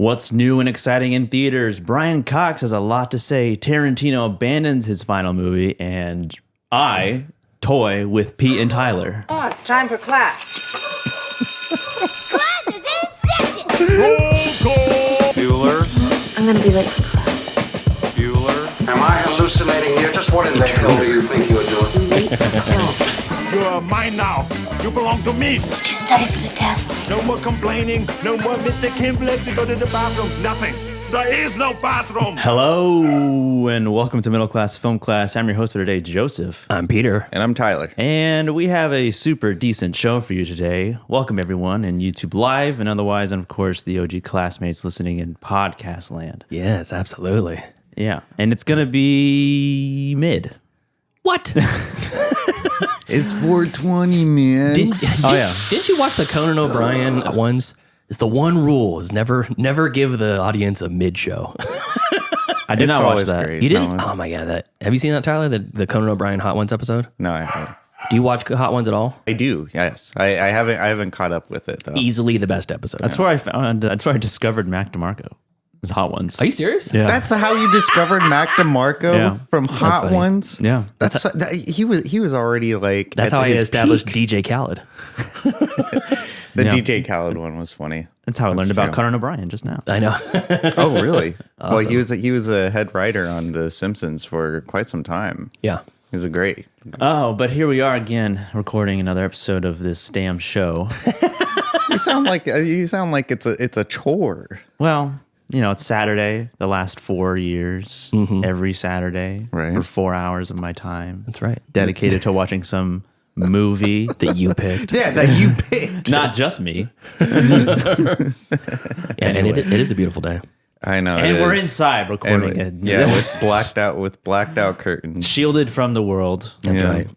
What's new and exciting in theaters? Brian Cox has a lot to say. Tarantino abandons his final movie, and I toy with Pete and Tyler. Oh, it's time for class. Class is in session! Roll call! Bueller? I'm gonna be late for class. Bueller? Am I hallucinating here? Just what in the hell do you think you're doing? Late for class. You are mine now. You belong to me. Did you study for the test? No more complaining. No more Mr. Kimble to go to the bathroom. Nothing. There is no bathroom. Hello, and welcome to Middle Class Film Class. I'm your host for today, Joseph. I'm Peter. And I'm Tyler. And we have a super decent show for you today. Welcome, everyone, in YouTube Live and otherwise, and of course, the OG classmates listening in podcast land. Yes, absolutely. Yeah, and it's going to be mid. What? It's 420, man. Didn't you watch the Conan O'Brien ones? It's the one rule is never give the audience a mid show. I did not watch always that. great. You didn't? No. Oh my god! Have you seen that, Tyler? The Conan O'Brien Hot Ones episode? No, I haven't. Do you watch Hot Ones at all? I do, yes. I haven't caught up with it, though. Easily the best episode. That's where I found. That's where I discovered Mac DeMarco. His Hot Ones. Are you serious? Yeah. That's how you discovered Mac DeMarco Yeah. from Hot funny. Ones? Yeah. He was already like That's at how I his established peak. DJ Khaled. The Yeah. DJ Khaled one was funny. That's how I learned about true. Conan O'Brien just now. I know. Oh, really? Well, he was a head writer on The Simpsons for quite some time. Yeah. He was a great. Oh, but here we are again, recording another episode of this damn show. You sound like it's a chore. Well, you know, it's Saturday, the last 4 years, every Saturday, Right. for 4 hours of my time. That's right. Dedicated to watching some movie. That you picked. Yeah, that you picked. Not just me. Yeah, and Anyway. it is a beautiful day. I know. And it we're is. inside recording it. And, yeah, with blacked out curtains. Shielded from the world. That's Yeah. right.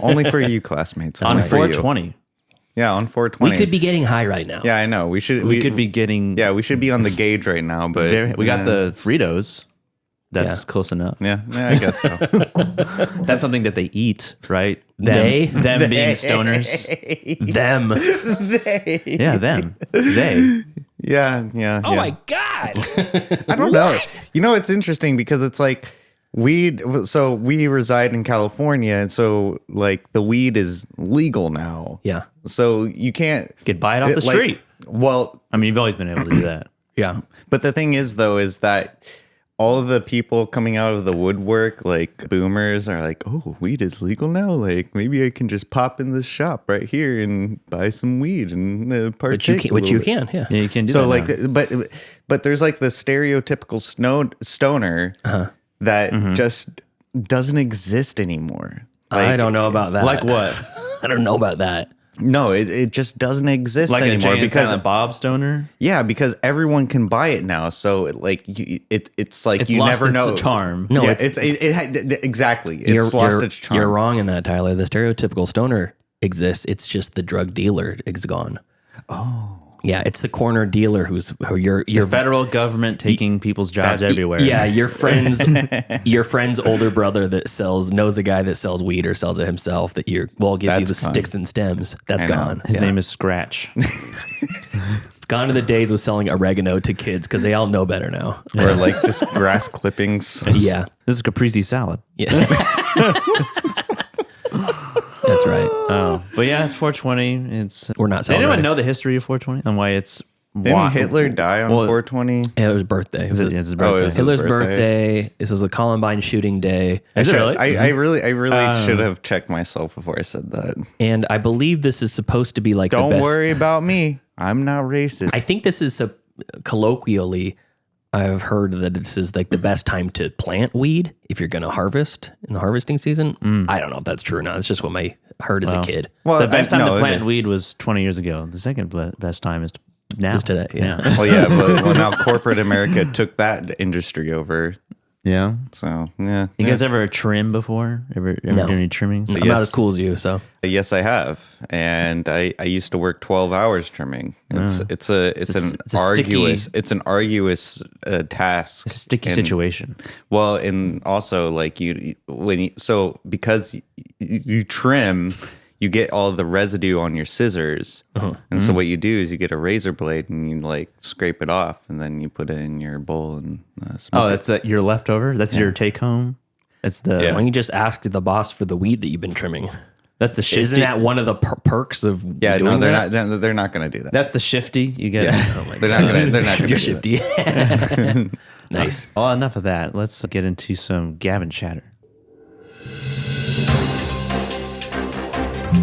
Only for you, classmates. On Only for you. 420. Yeah, on 420. We could be getting high right now. Yeah, I know. We We could be getting... Yeah, we should be on the gauge right now, but we got the Fritos. That's Yeah. close enough. yeah, I guess so. That's something that they eat, right? They? Them being stoners. Them. Yeah, them. They. Yeah. Oh my god. I don't know. You know, it's interesting because it's like weed. So we reside in California, and so like the weed is legal now. Yeah. So you can't You could buy it off the like, street. Well, I mean, you've always been able to do that. Yeah. but the thing is, though, is that all of the people coming out of the woodwork, like boomers, are like, "Oh, weed is legal now. Like, maybe I can just pop in this shop right here and buy some weed and partake." Which you can, yeah. Yeah, you can do So, that like, now. but there's like the stereotypical stoner that just doesn't exist anymore. Like, I don't know about that. Like what? I don't know about that. No, it just doesn't exist Like a anymore Jay and because Silent Bob stoner? yeah, because everyone can buy it now. So it's like It's you lost never its know. charm. No, Yeah, it's exactly. It's lost its charm. You're wrong in that, Tyler. The stereotypical stoner exists. It's just the drug dealer is gone. Oh. Yeah, it's the corner dealer who your The federal government taking people's jobs everywhere. Yeah, your friend's older brother that knows a guy that sells weed or sells it himself that gives you the That's gone. sticks and stems. That's I know. gone. His Yeah. name is Scratch. Gone to the days of selling oregano to kids because they all know better now. Or like just grass clippings. Yeah. This is caprese salad. Yeah. That's right. Oh, but yeah, it's 420. It's We're not Did anyone celebrating. know the history of 420 and why it's Didn't Hitler die on 420? Yeah, it was birthday. It was It's his birthday. Oh, it's Hitler's his birthday. This was the Columbine shooting day. Is it really? I really should have checked myself before I said that. And I believe this is supposed to be like the Don't best. worry about me. I'm not racist. I think this is colloquially, I've heard that this is like the best time to plant weed if you're going to harvest in the harvesting season. I don't know if that's true or not. It's just what I heard as a kid. Well, The best time no, to plant weed was 20 years ago. The second best time is now. Is today, yeah. Well, yeah, but now corporate America took that industry over. Yeah. So, yeah. You guys ever trim before? Ever do any trimmings? I'm Yes. not as cool as you, so. Yes, I have, and I used to work 12 hours trimming. It's It's a arduous sticky- task. It's a sticky And- situation. Well, and also like because you trim, you get all the residue on your scissors. And so what you do is you get a razor blade and you like scrape it off, and then you put it in your bowl and smoke Oh, it. that's your leftover? That's your take home? That's the... Why don't you just ask the boss for the weed that you've been trimming? That's the shifty. Isn't that one of the perks of Yeah, doing no, they're that? not. They're not going to do that. That's the shifty. You get Yeah. They're not going to. They're not going to. You're do shifty. Nice. Well, enough of that. Let's get into some Gavin chatter.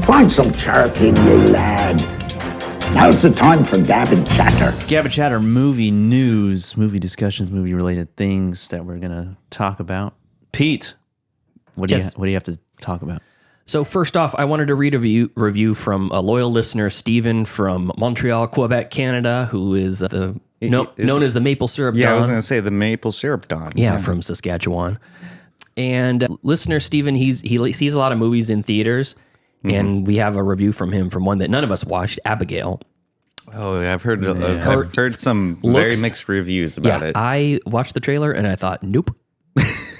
Find some charity, ye lad. Now's the time for Gavin chatter. Gavin chatter, movie news, movie discussions, movie related things that we're gonna talk about. Pete, what do you have to talk about? So first off, I wanted to read a review from a loyal listener, Stephen from Montreal, Quebec, Canada, who is known as the Maple Syrup Yeah, Don. I was going to say the maple syrup Don. Yeah, from Saskatchewan. And listener Stephen, he sees a lot of movies in theaters, and we have a review from him from one that none of us watched, Abigail. Oh, I've heard some very mixed reviews about it. I watched the trailer and I thought, nope.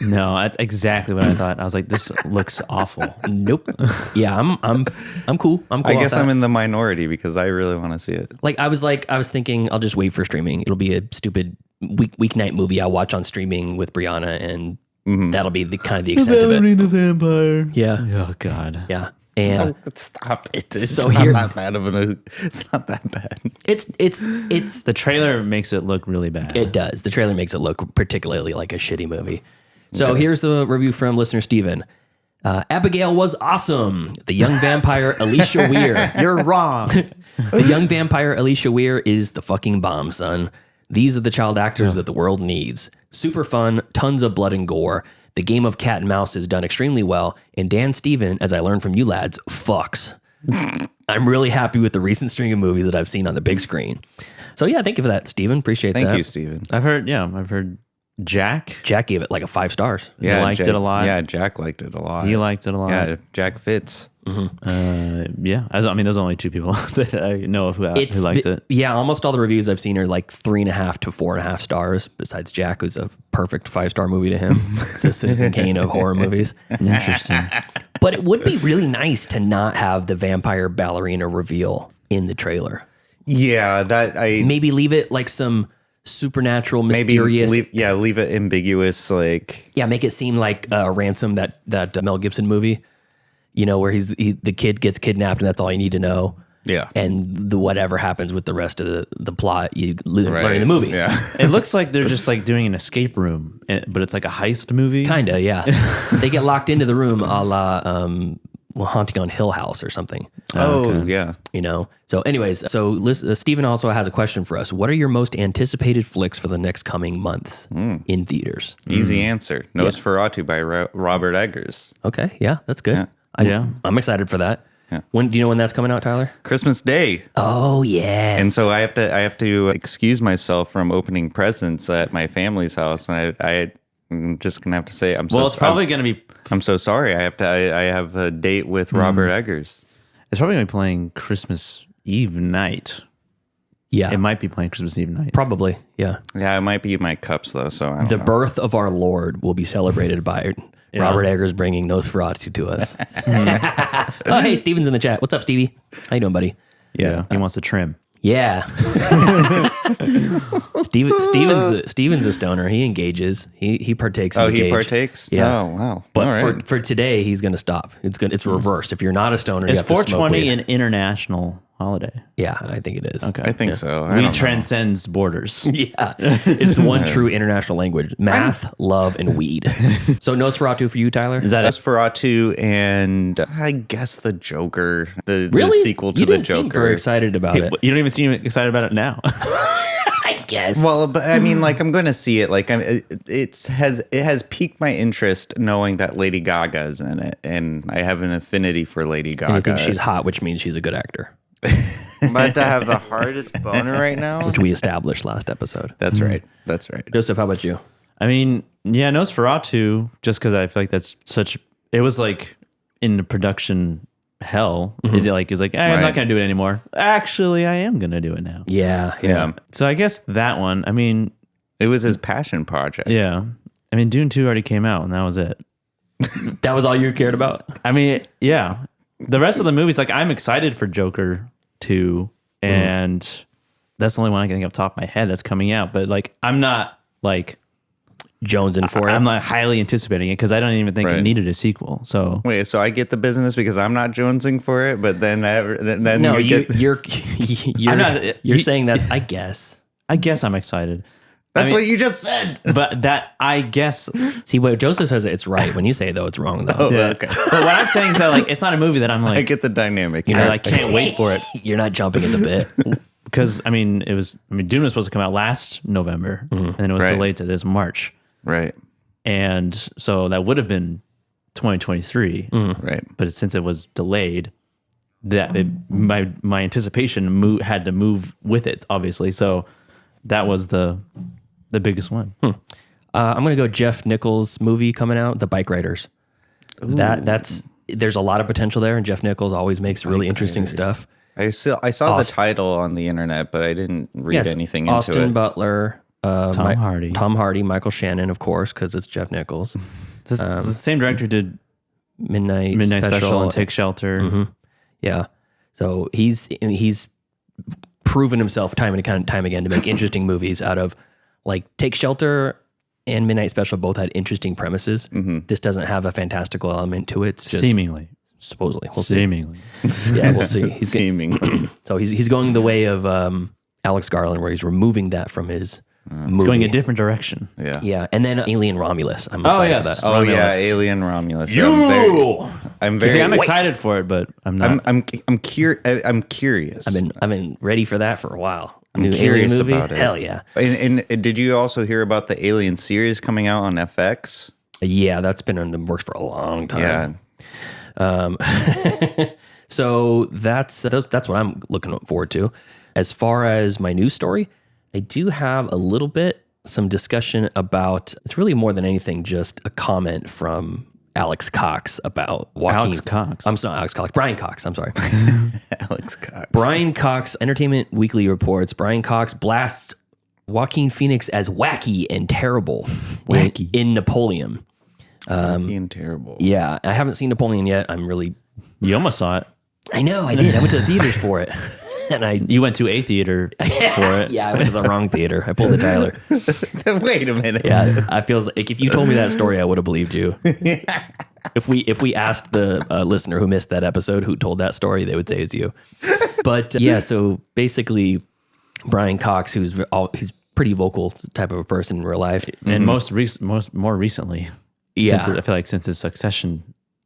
No, that's exactly what I thought. I was like, this looks awful. Nope. Yeah, I'm cool. I'm cool. I guess off that. I'm in the minority because I really want to see it. I was thinking I'll just wait for streaming. It'll be a stupid weeknight movie I'll watch on streaming with Brianna, and that'll be the kind of the extent of it. the vampire. Yeah. Oh God. Yeah. And Stop it! It's So not here- that bad of an. It's not that bad. it's The trailer makes it look really bad. it does. The trailer makes it look particularly like a shitty movie. So here's the review from listener Steven. Abigail was awesome. The young vampire Alicia Weir. You're wrong. The young vampire Alicia Weir is the fucking bomb, son. These are the child actors that the world needs. Super fun, tons of blood and gore. The game of cat and mouse is done extremely well. And Dan Steven, as I learned from you lads, fucks. I'm really happy with the recent string of movies that I've seen on the big screen. So yeah, thank you for that, Steven. Appreciate that. Thank you, Steven. I've heard Jack. Jack gave it like a 5 stars. Yeah, liked Jack, it a lot. Yeah, Jack liked it a lot. He liked it a lot. Yeah, Jack Fitz. Yeah. I mean, there's only 2 people that I know of who liked it. Yeah, almost all the reviews I've seen are like 3.5 to 4.5 stars. Besides Jack, who's a perfect 5-star movie to him. It's a Citizen Kane of horror movies. Interesting. But it would be really nice to not have the vampire ballerina reveal in the trailer. Yeah, Maybe leave it like some supernatural, maybe mysterious. leave it ambiguous. Like Make it seem like Ransom, that Mel Gibson movie. You know, where the kid gets kidnapped and that's all you need to know. Yeah. And whatever happens with the rest of the plot, you learn in the movie. Yeah. It looks like they're just like doing an escape room, but it's like a heist movie. Kinda, yeah. They get locked into the room a la Haunting on Hill House or something. Yeah. You know? So anyways, Stephen also has a question for us. What are your most anticipated flicks for the next coming months in theaters? Easy answer. Nosferatu by Robert Eggers. Okay, yeah, that's good. Yeah. I'm excited for that. Yeah. When do you know when that's coming out, Tyler? Christmas Day. Oh, yes. And so I have to excuse myself from opening presents at my family's house, and I'm just gonna have to say It's probably going to be. I'm so sorry. I have a date with Robert Eggers. It's probably going to be playing Christmas Eve night. Yeah. It might be playing Christmas Eve night. Probably, yeah. Yeah, it might be my cups though. So I don't The know. birth of our Lord will be celebrated by Robert Eggers bringing Nosferatu to us. Oh, hey, Steven's in the chat. What's up, Stevie? How you doing, buddy? Yeah. He wants to trim. Yeah. Steven's a stoner. He engages. He partakes. Oh, in the he gauge. partakes. Yeah. Oh, wow. But All right. for today, he's going to stop. It's reversed. If you're not a stoner, Is you have to smoke 420 weed. an international holiday? Yeah, I think it is. Okay. I think so. I We don't know. transcends borders. Yeah, it's the one true international language: math, love, and weed. So Nosferatu for you, Tyler? Is that it? Nosferatu and I guess the Joker, the Really? sequel to You the didn't seem Joker. very excited about it. You don't even seem excited about it now. I guess. Well, but I mean, like I'm going to see it. Like it has piqued my interest knowing that Lady Gaga is in it, and I have an affinity for Lady Gaga. I think she's hot, which means she's a good actor, I'm about to have the hardest boner right now. which we established last episode. That's right. That's right. Joseph, how about you? I mean, yeah, Nosferatu, just because I feel like that's it was like in the production hell. It like is like, hey, I'm not Right. going to do it anymore. Actually, I am going to do it now. Yeah. Yeah. So I guess that one, I mean, It was his passion project. yeah. I mean, Dune 2 already came out and that was it. That was all you cared about? I mean, yeah. the rest of the movies, like I'm excited for Joker 2, and that's the only one I can think of top of my head that's coming out. But like, I'm not like jonesing for it. I'm not highly anticipating it because I don't even think it Right. needed a sequel. So Wait, so I get the business because I'm not jonesing for it, but then No, you get, you're I'm not- you're you- saying that's I guess. I'm excited. that's what you just said. But that I guess. See, what Joseph says it's right. When you say it, though, it's wrong though. Yeah. Okay. But what I'm saying is that like it's not a movie that I'm I like get the dynamic. I like can't wait for it You're not jumping at the bit. because I mean Dune was supposed to come out last November and then it was Right. delayed to this March, Right. and so that would have been 2023. Right. But since it was delayed, my anticipation had to move with it, obviously. So that was the biggest one. I'm gonna go Jeff Nichols movie coming out, The Bike Riders. There's a lot of potential there, and Jeff Nichols always makes really interesting stuff. I saw the title on the internet, but I didn't read it's anything Austin into it. Butler, Tom Hardy, Michael Shannon, of course, because it's Jeff Nichols. It's the same director who did Midnight Special and Take Shelter. Yeah, so he's proven himself time and time again to make interesting movies out of like Take Shelter and Midnight Special both had interesting premises. This doesn't have a fantastical element to it. It's just Seemingly. supposedly. We'll Seemingly. see. Yeah, we'll see. Seemingly. So he's going the way of Alex Garland, where he's removing that from his movie. It's going a different direction. Yeah. Yeah, and then Alien Romulus. I'm excited for that. Oh yeah, Romulus. Alien Romulus. You! I'm See, very. I'm excited for it, but I'm not. I'm curious. I've been ready for that for a while. I'm curious about it. Hell yeah. And did you also hear about the Alien series coming out on FX? Yeah, that's been in the works for a long time. Yeah. So that's what I'm looking forward to. As far as my news story, I do have a little bit some discussion about. It's really more than anything just a comment from Alex Cox about Joaquin. Alex Cox. I'm sorry, Alex Cox. Brian Cox. I'm sorry. Alex Cox. Brian Cox. Entertainment Weekly reports Brian Cox blasts Joaquin Phoenix as wacky and terrible in Napoleon. Being terrible. Yeah, I haven't seen Napoleon yet. I'm really. You almost saw it. I know, I did. I went to the theaters for it. And You went to a theater for it. yeah, I went to the wrong theater. I pulled the Tyler. Wait a minute. Yeah, I feel like if you told me that story, I would have believed you. If we asked the listener who missed that episode who told that story, they would say it's you. But yeah, so basically, Brian Cox, he's pretty vocal type of a person in real life, And more recently. Yeah. I feel like since his Succession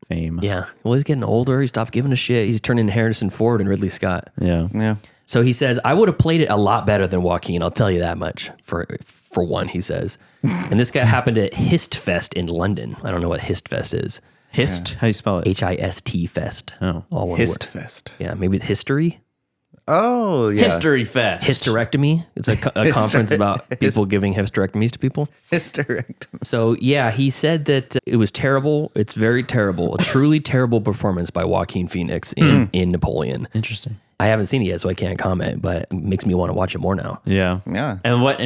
fame. yeah. Well, he's getting older. He stopped giving a shit. He's turning Harrison Ford and Ridley Scott. Yeah. Yeah. So he says, I would have played it a lot better than Joaquin. I'll tell you that much. For one, he says. And this guy happened at Histfest in London. I don't know what Histfest is. Hist? How do you spell it? HIST Fest. Oh. All one word. Histfest. Yeah, maybe it's history. Oh yeah. History Fest. Hysterectomy. It's a conference about people giving hysterectomies to people. Hysterectomy. So yeah, he said that it was terrible. It's very terrible. A truly terrible performance by Joaquin Phoenix in Napoleon. Interesting. I haven't seen it yet, so I can't comment, but it makes me want to watch it more now. Yeah. Yeah. And what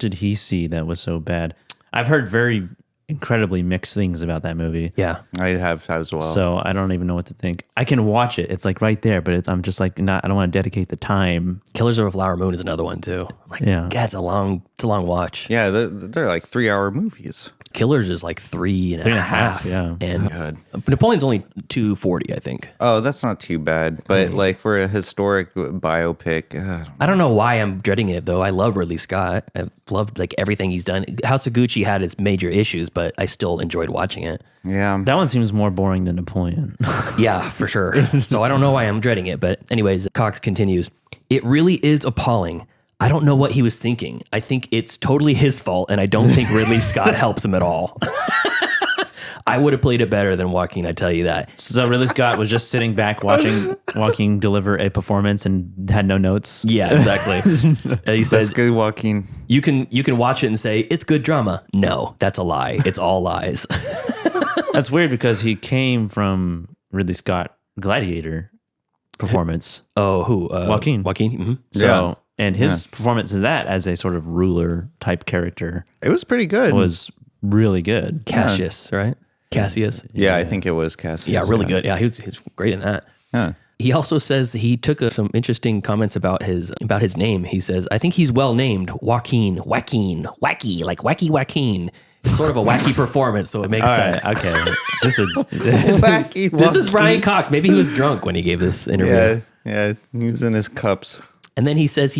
did he see that was so bad? I've heard very incredibly mixed things about that movie. Yeah. I have as well. So I don't even know what to think. I can watch it. It's like right there, but I'm just like I don't want to dedicate the time. Killers of a Flower Moon is another one too. Like, Yeah. God, it's a long watch. yeah, they're like 3-hour movies. Killers is like 3.5. 3.5, yeah. And God. Napoleon's only 240, I think. Oh, that's not too bad. But like for a historic biopic, I don't know why I'm dreading it though. I love Ridley Scott. I've loved like everything he's done. House of Gucci had its major issues, but I still enjoyed watching it. yeah. That one seems more boring than Napoleon. Yeah, for sure. So I don't know why I'm dreading it. But anyways, Cox continues. It really is appalling. I don't know what he was thinking. I think it's totally his fault, and I don't think Ridley Scott helps him at all. I would have played it better than Joaquin, I tell you that. So Ridley Scott was just sitting back watching Joaquin deliver a performance and had no notes. Yeah, exactly. He That's says, good, Joaquin. you can watch it and say, it's good drama. No, that's a lie. It's all lies. That's weird because he came from Ridley Scott Gladiator performance. Oh, who? Joaquin. Joaquin? Mm-hmm. So, and his performance of that as a sort of ruler type character It was pretty good. was really good. Cassius, right? Cassius. Yeah, I think it was Cassius. Yeah, really good. Yeah, he was great in that. Huh. He also says he took some interesting comments about his name. He says, I think he's well named Joaquin, wacky, like wacky Joaquin. It's sort of a wacky performance, so it makes sense. Okay. Wacky. This is Brian Cox. Maybe he was drunk when he gave this interview. Yeah, he was in his cups. And then he says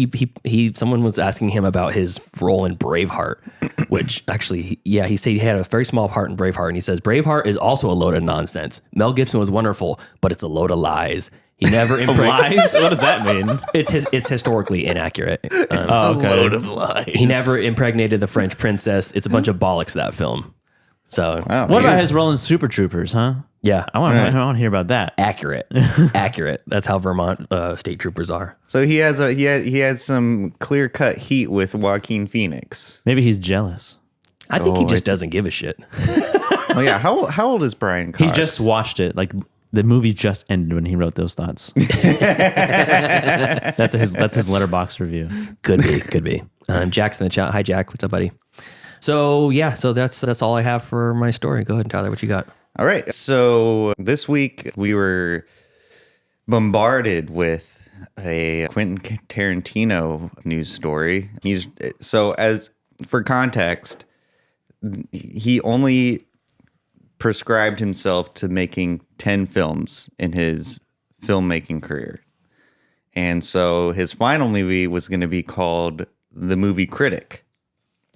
someone was asking him about his role in Braveheart, which actually, he said he had a very small part in Braveheart. And he says, Braveheart is also a load of nonsense. Mel Gibson was wonderful, but it's a load of lies. He never Lies? What does that mean? It's historically inaccurate. A load of lies. He never impregnated the French princess. It's a bunch of bollocks, that film. So Wow. What about his role in Super Troopers, huh? yeah, I want to hear about that. accurate. That's how Vermont state troopers are. So he has some clear cut heat with Joaquin Phoenix. Maybe he's jealous. I think he just doesn't give a shit. Oh yeah, how old is Brian Cox? He just watched it. Like the movie just ended when he wrote those thoughts. That's his letterbox review. Could be. Jack's in the chat. Hi, Jack. What's up, buddy? So that's all I have for my story. Go ahead, Tyler. What you got? All right. So this week we were bombarded with a Quentin Tarantino news story. As for context, he only prescribed himself to making 10 films in his filmmaking career. And so his final movie was going to be called The Movie Critic.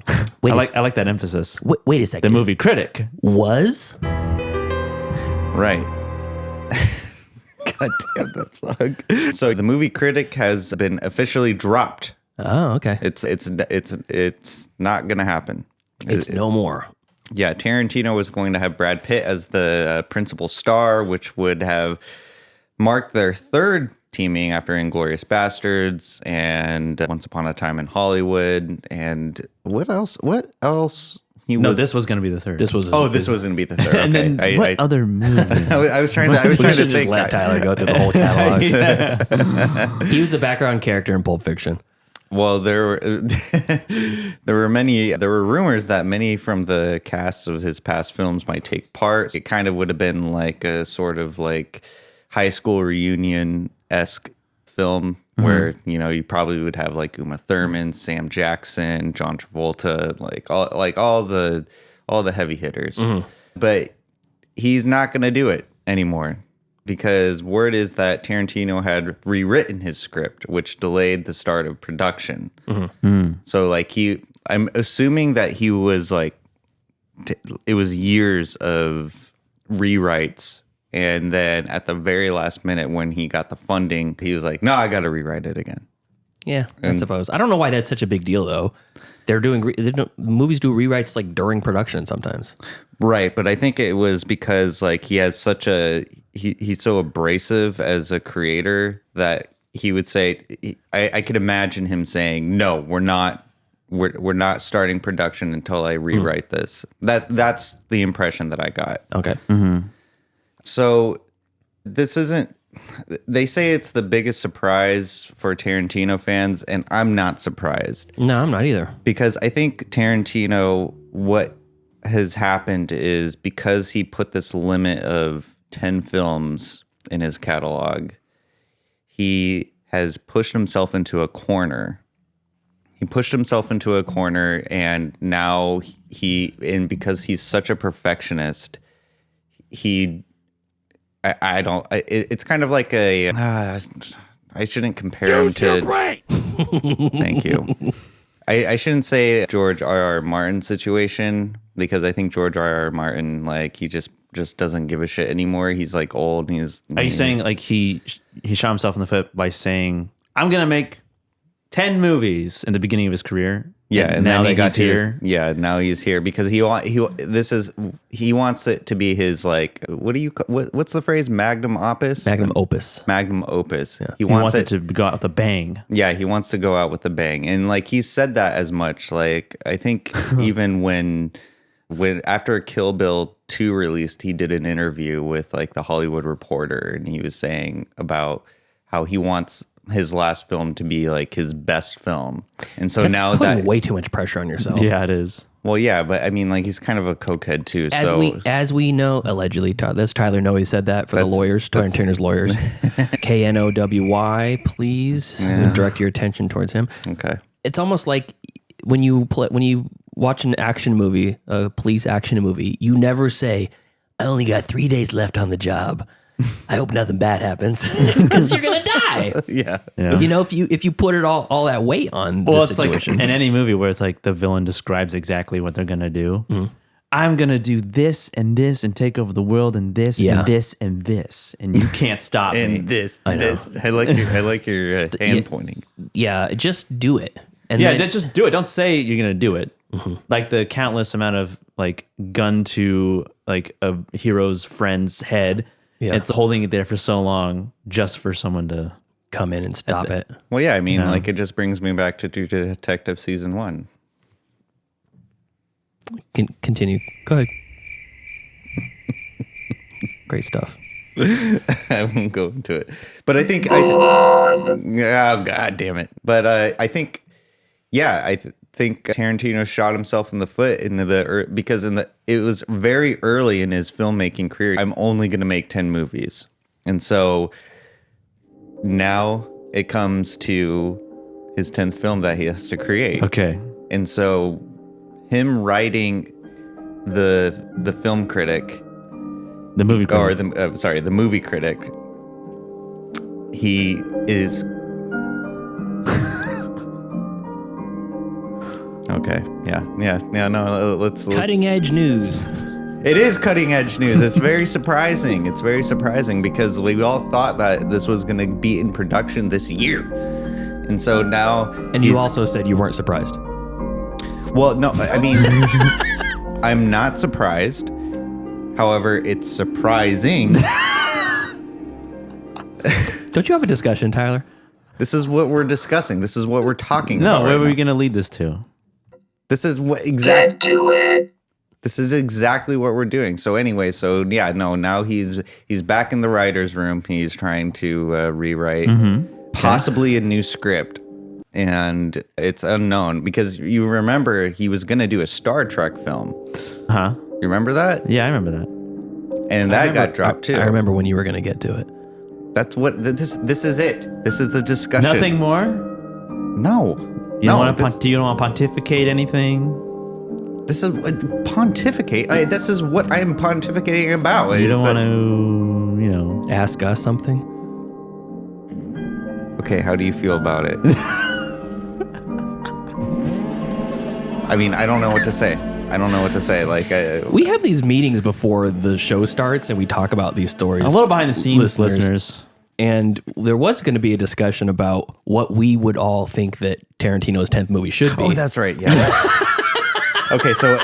I like that emphasis. Wait a second. The Movie Critic. Was? Right. God damn that song. So The Movie Critic has been officially dropped. Oh, okay. It's not going to happen. It's no more. Yeah, Tarantino was going to have Brad Pitt as the principal star, which would have marked their third teaming after Inglourious Bastards and Once Upon a Time in Hollywood. And what else? This was going to be the third. This was going to be the third. And Okay. then what other movie? I was trying to We should just think. let Tyler go through the whole catalog. He was the background character in Pulp Fiction. Well, there were rumors that many from the cast of his past films might take part. It kind of would have been like a sort of like high school reunion-esque film where, you probably would have like Uma Thurman, Sam Jackson, John Travolta, all the heavy hitters. But he's not going to do it anymore. Because word is that Tarantino had rewritten his script, which delayed the start of production. So, I'm assuming that he was it was years of rewrites. And then at the very last minute when he got the funding, he was like, no, I got to rewrite it again. Yeah, I suppose. I don't know why that's such a big deal, though. Movies do rewrites during production sometimes. Right, but I think it was because he has such he's so abrasive as a creator that he would say, I could imagine him saying, no, we're not starting production until I rewrite this. That's the impression that I got. Okay. So this isn't, they say it's the biggest surprise for Tarantino fans, and I'm not surprised. No, I'm not either. Because I think Tarantino, what has happened is because he put this limit of 10 films in his catalog, he has pushed himself into a corner. And now because he's such a perfectionist, it's kind of like I shouldn't compare him to. Thank you. I shouldn't say George R.R. Martin situation, because I think George R.R. Martin, he just doesn't give a shit anymore. He's old. And Are you saying he shot himself in the foot by saying, I'm going to make 10 movies in the beginning of his career? Yeah, and now then he that got he's here. Now he's here because he wants it to be his what's the phrase, magnum opus? Magnum opus. Yeah. He wants it to go out with a bang. Yeah, he wants to go out with a bang, and he said that as much. I think even when after Kill Bill 2 released, he did an interview with the Hollywood Reporter, and he was saying about how he wants his last film to be his best film. And so That's now putting that way too much pressure on yourself. Yeah, it is. Well, yeah, but I mean, like, he's kind of a cokehead too. As we know, allegedly, that's Tyler Noe said that for the lawyers, Tarantino's lawyers. KNOWY, please direct your attention towards him. Okay. It's almost like when you watch an action movie, a police action movie, you never say, "I only got 3 days left on the job. I hope nothing bad happens," because you're gonna die. Yeah. You know, if you put it all that weight on the situation. Like in any movie where it's like the villain describes exactly what they're gonna do. I'm gonna do this and take over the world and this and this and this, and you can't stop me. And this. I like your hand pointing. Yeah, just do it. And just do it. Don't say you're gonna do it. Like the countless amount of like gun to like a hero's friend's head. Yeah. It's holding it there for so long just for someone to come in and stop it. Well, yeah, I mean, like, it just brings me back to True Detective season 1. Continue. Go ahead. Great stuff. I won't go into it. But I think... oh, God damn it. But I think... Yeah, I think Tarantino shot himself in the foot because it was very early in his filmmaking career. I'm only going to make 10 movies. And so now it comes to his 10th film that he has to create. Okay. And so him writing the film critic, the movie critic, or the movie critic, he is... Okay. Yeah. No, let's cutting edge news. It is cutting edge news. It's very surprising. It's very surprising because we all thought that this was going to be in production this year. And so now... And you also said you weren't surprised. Well, no, I mean, I'm not surprised. However, it's surprising. Don't you have a discussion, Tyler? This is what we're discussing. This is what we're talking about. No, where are we going to lead this to? This is what This is exactly what we're doing. So anyway, now he's back in the writer's room. He's trying to rewrite possibly a new script. And it's unknown because you remember he was going to do a Star Trek film. Huh? You remember that? Yeah, I remember that. And that got dropped too. I remember when you were going to get to it. That's what this is it. This is the discussion. Nothing more? No. Do you don't want to pontificate anything? This is pontificate. This is what I am pontificating about. You don't want to, ask us something? Okay, how do you feel about it? I mean, I don't know what to say. Like, we have these meetings before the show starts, and we talk about these stories. A little behind the scenes, listeners. And there was going to be a discussion about what we would all think that Tarantino's 10th movie should be. Oh, that's right. Yeah. Okay, so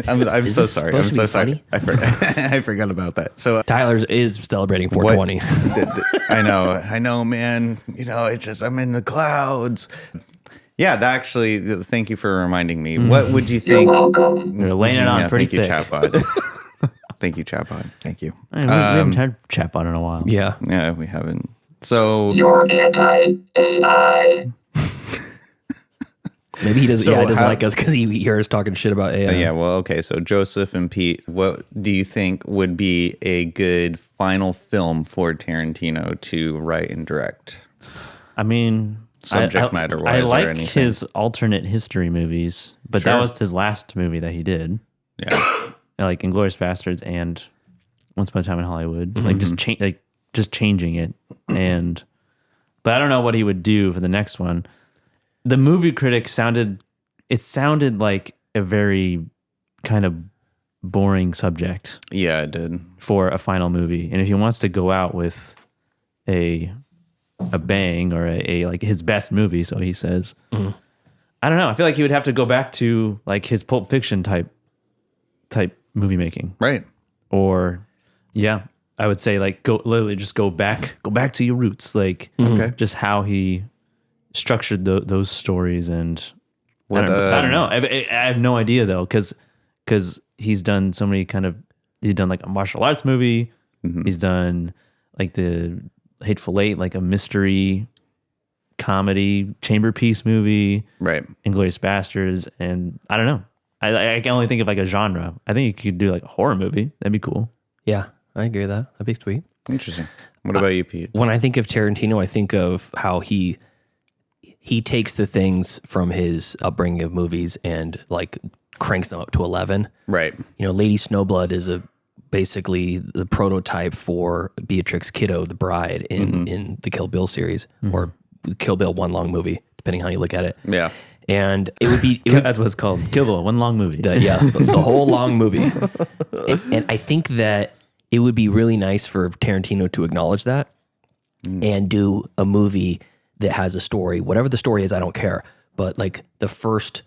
I'm so sorry. I'm so sorry. I forgot about that. So Tyler is celebrating 420. I know, man. It's just I'm in the clouds. Yeah, that actually. Thank you for reminding me. What would you think? You're laying it on pretty thick. Thank you, Chatbot. Thank you. We haven't had Chatbot in a while. Yeah, we haven't. So You're anti-AI. Maybe he doesn't. He doesn't like us because he hears talking shit about AI. Yeah. Well, okay. So Joseph and Pete, what do you think would be a good final film for Tarantino to write and direct? I mean, subject matter wise, I like or anything. his alternate history movies, but that was his last movie that he did. Yeah. Like Inglourious Bastards and Once Upon a Time in Hollywood. Like just changing it. But I don't know what he would do for the next one. The movie critic sounded like a very kind of boring subject. Yeah, it did. For a final movie. And if he wants to go out with a bang or a like his best movie, so he says, I don't know. I feel like he would have to go back to like his Pulp Fiction type movie making. Right. Or I would say like go back to your roots. Like just how he structured those stories. And I don't know. I have no idea though. Cause he's done so many he's done like a martial arts movie. He's done like the Hateful Eight, like a mystery comedy chamber piece movie. Right. Inglourious Bastards. And I don't know. I can only think of like a genre. I think you could do like a horror movie. That'd be cool. Yeah, I agree with that. That'd be sweet. Interesting. What about you, Pete? When I think of Tarantino, I think of how he takes the things from his upbringing of movies and like cranks them up to 11. Right. You know, Lady Snowblood is basically the prototype for Beatrix Kiddo, the bride in the Kill Bill series or Kill Bill one long movie, depending how you look at it. Yeah. And it would be That's what it's called. Kill Bill, one long movie. The whole long movie. And I think that it would be really nice for Tarantino to acknowledge that and do a movie that has a story. Whatever the story is, I don't care. But like the first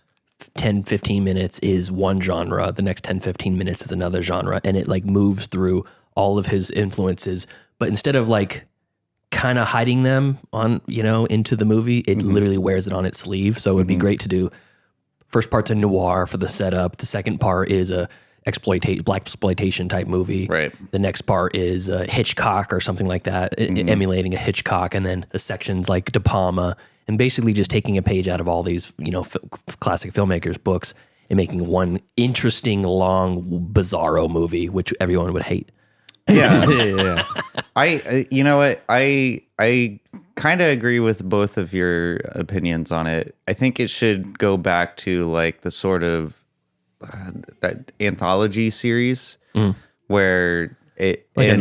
10, 15 minutes is one genre. The next 10, 15 minutes is another genre. And it like moves through all of his influences. But instead of like kind of hiding them on, into the movie, it literally wears it on its sleeve. So it would be great to do first part's a noir for the setup. The second part is a black exploitation type movie. Right. The next part is Hitchcock or something like that, emulating a Hitchcock, and then the sections like De Palma, and basically just taking a page out of all these classic filmmakers' books and making one interesting, long, bizarro movie, which everyone would hate. Yeah. You know what? I kind of agree with both of your opinions on it. I think it should go back to like the sort of that anthology series where it like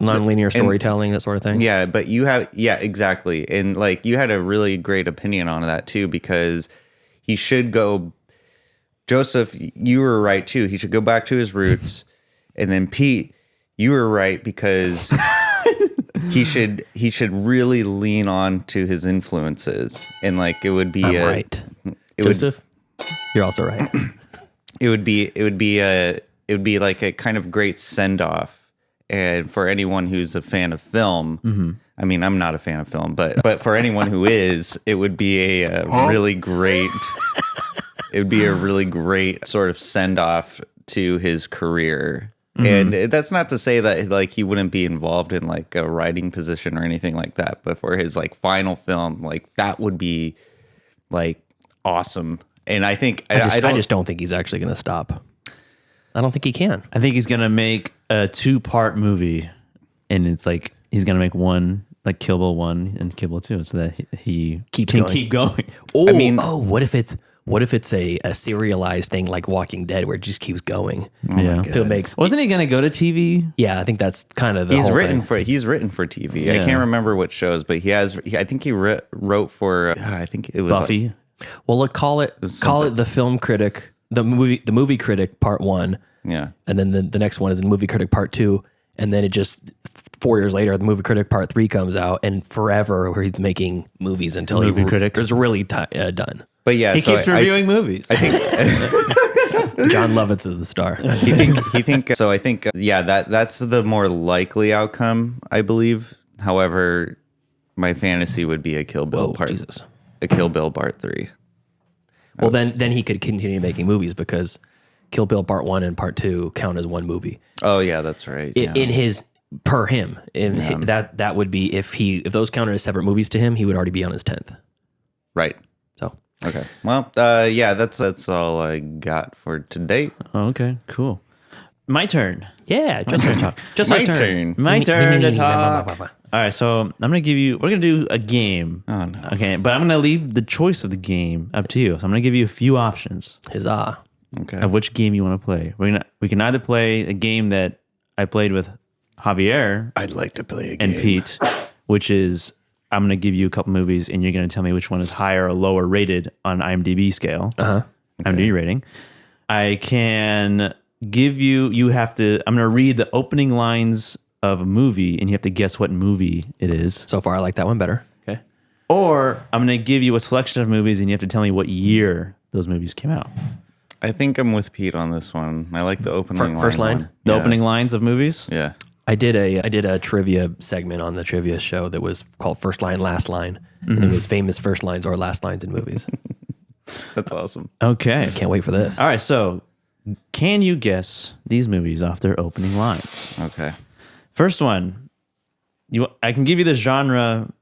non-linear storytelling, that sort of thing. Yeah, but exactly. And like you had a really great opinion on that too, because he should go. Joseph, you were right too. He should go back to his roots, and then Pete, you were right because he should really lean on to his influences, and like it would be right. Joseph, you're also right. It would be like a kind of great send off, and for anyone who's a fan of film, I mean, I'm not a fan of film, but for anyone who is, it would be a really great. It would be a really great sort of send off to his career. And that's not to say that like he wouldn't be involved in like a writing position or anything like that, but for his like final film, like that would be like awesome. And I think I just don't think he's actually going to stop. I don't think he can. I think he's going to make a 2-part movie, and it's like he's going to make one like Kill Bill 1 and Kill Bill 2 so that he can keep going. What if it's a serialized thing like Walking Dead where it just keeps going? Wasn't he going to go to TV? Yeah, I think that's kind of the he's whole written thing. He's written for TV. Yeah. I can't remember what shows, but I think he wrote for I think it was Buffy. Well, look, call it the film critic, the movie critic part 1. Yeah. And then the next one is the movie critic part 2, and then it just 4 years later the movie critic part 3 comes out, and forever where he's making movies until Movie critic is really done. But yeah, he keeps reviewing movies. I think John Lovitz is the star. I think that's the more likely outcome, I believe. However, my fantasy would be a Kill Bill part 3. Well, then he could continue making movies because Kill Bill Part 1 and Part 2 count as one movie. Oh yeah, that's right. In his per him, that would be if those counted as separate movies to him, he would already be on his 10th. Right. So okay. Well, that's all I got for today. Oh, okay, cool. My turn. Yeah, just my talk. Just my turn. My turn to talk. All right, so we're going to do a game. Oh, no. Okay, but I'm going to leave the choice of the game up to you. So I'm going to give you a few options. Huzzah. Okay. Of which game you want to play. We can either play a game that I played with Javier. I'd like to play a game. And Pete, which is I'm going to give you a couple movies and you're going to tell me which one is higher or lower rated on IMDb scale. IMDb rating. I can give you have to, I'm going to read the opening lines of a movie and you have to guess what movie it is. So far, I like that one better. Okay. Or I'm going to give you a selection of movies and you have to tell me what year those movies came out. I think I'm with Pete on this one. I like the opening first line. The opening lines of movies? Yeah. I did a trivia segment on the trivia show that was called First Line, Last Line. And it was famous first lines or last lines in movies. That's awesome. Okay. I can't wait for this. All right, so can you guess these movies off their opening lines? Okay. First one, I can give you the genre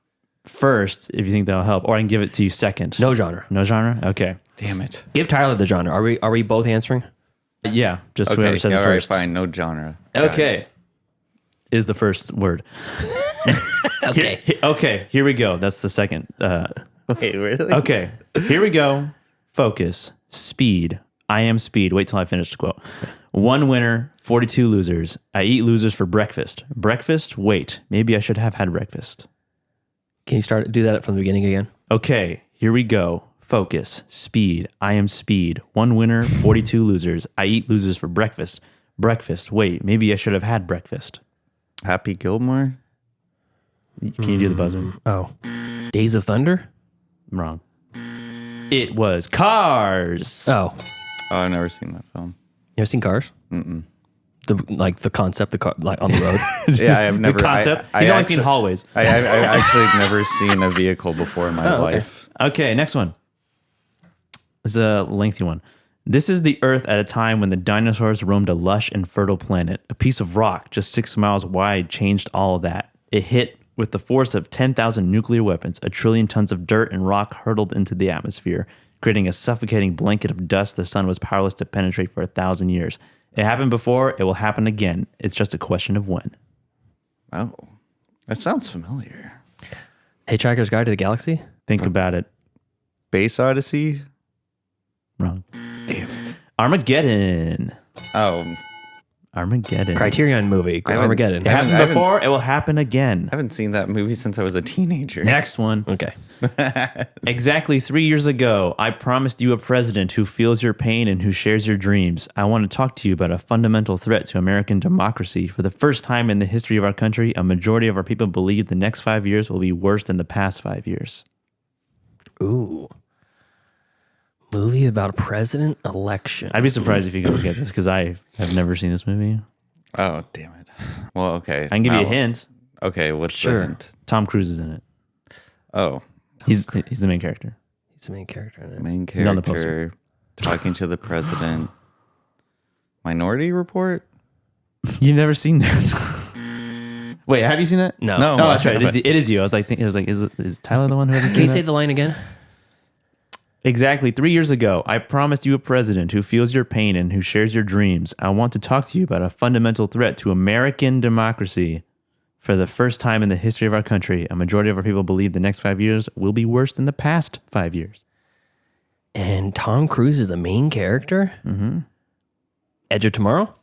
first if you think that'll help, or I can give it to you second. No genre. No genre? Okay. Damn it. Give Tyler the genre. Are we both answering? Yeah, just Okay, whoever says it all right, first. fine. No genre. Okay. Is the first word. Okay. Okay, here we go. That's the second. Wait, really? Okay, here we go. Focus. Speed. I am speed. Wait till I finish the quote. 1 winner, 42 losers. I eat losers for breakfast. Breakfast? Wait, maybe I should have had breakfast. Can you do that from the beginning again? Okay, here we go. Focus. Speed. I am speed. 1 winner, 42 losers. I eat losers for breakfast. Breakfast. Wait, maybe I should have had breakfast. Happy Gilmore? Can you do the buzzer? Oh. Days of Thunder? Wrong. It was Cars. Oh. Oh, I've never seen that film. You ever seen Cars? Mm-mm. The concept, the car, like on the road. Yeah, I have never. The concept? I He's only actually- seen hallways. I actually never seen a vehicle before in my life. Okay, next one. This is a lengthy one. This is the Earth at a time when the dinosaurs roamed a lush and fertile planet. A piece of rock just 6 miles wide changed all of that. It hit with the force of 10,000 nuclear weapons. 1 trillion tons of dirt and rock hurtled into the atmosphere, creating a suffocating blanket of dust the sun was powerless to penetrate for 1,000 years. It happened before, it will happen again. It's just a question of when. Oh, that sounds familiar. Hitchhiker's Guide to the Galaxy? Think about it. Space Odyssey? Wrong. Damn. Armageddon. Oh, Armageddon. Criterion movie. Armageddon. It happened I haven't- before, it will happen again. I haven't seen that movie since I was a teenager. Next one. Okay. Exactly 3 years ago, I promised you a president who feels your pain and who shares your dreams. I want to talk to you about a fundamental threat to American democracy. For the first time in the history of our country, a majority of our people believe the next 5 years will be worse than the past 5 years. Ooh. Movie about president election. I'd be surprised if you guys get this because I have never seen this movie. Oh, damn it. Well, okay. I can give you a hint. Okay, what's Sure. the hint? Tom Cruise is in it. Oh, He's the main character. He's the main character in it. main He's on the poster. character talking to the president. Minority Report? You've never seen this? Wait, have you seen that? No. No. Oh, that's right. It is you. I was like, is Tyler the one who hasn't Can seen you that? say the line again? Exactly 3 years ago, I promised you a president who feels your pain and who shares your dreams. I want to talk to you about a fundamental threat to American democracy. For the first time in the history of our country, a majority of our people believe the next 5 years will be worse than the past 5 years. And Tom Cruise is the main character? Mm-hmm. Edge of Tomorrow?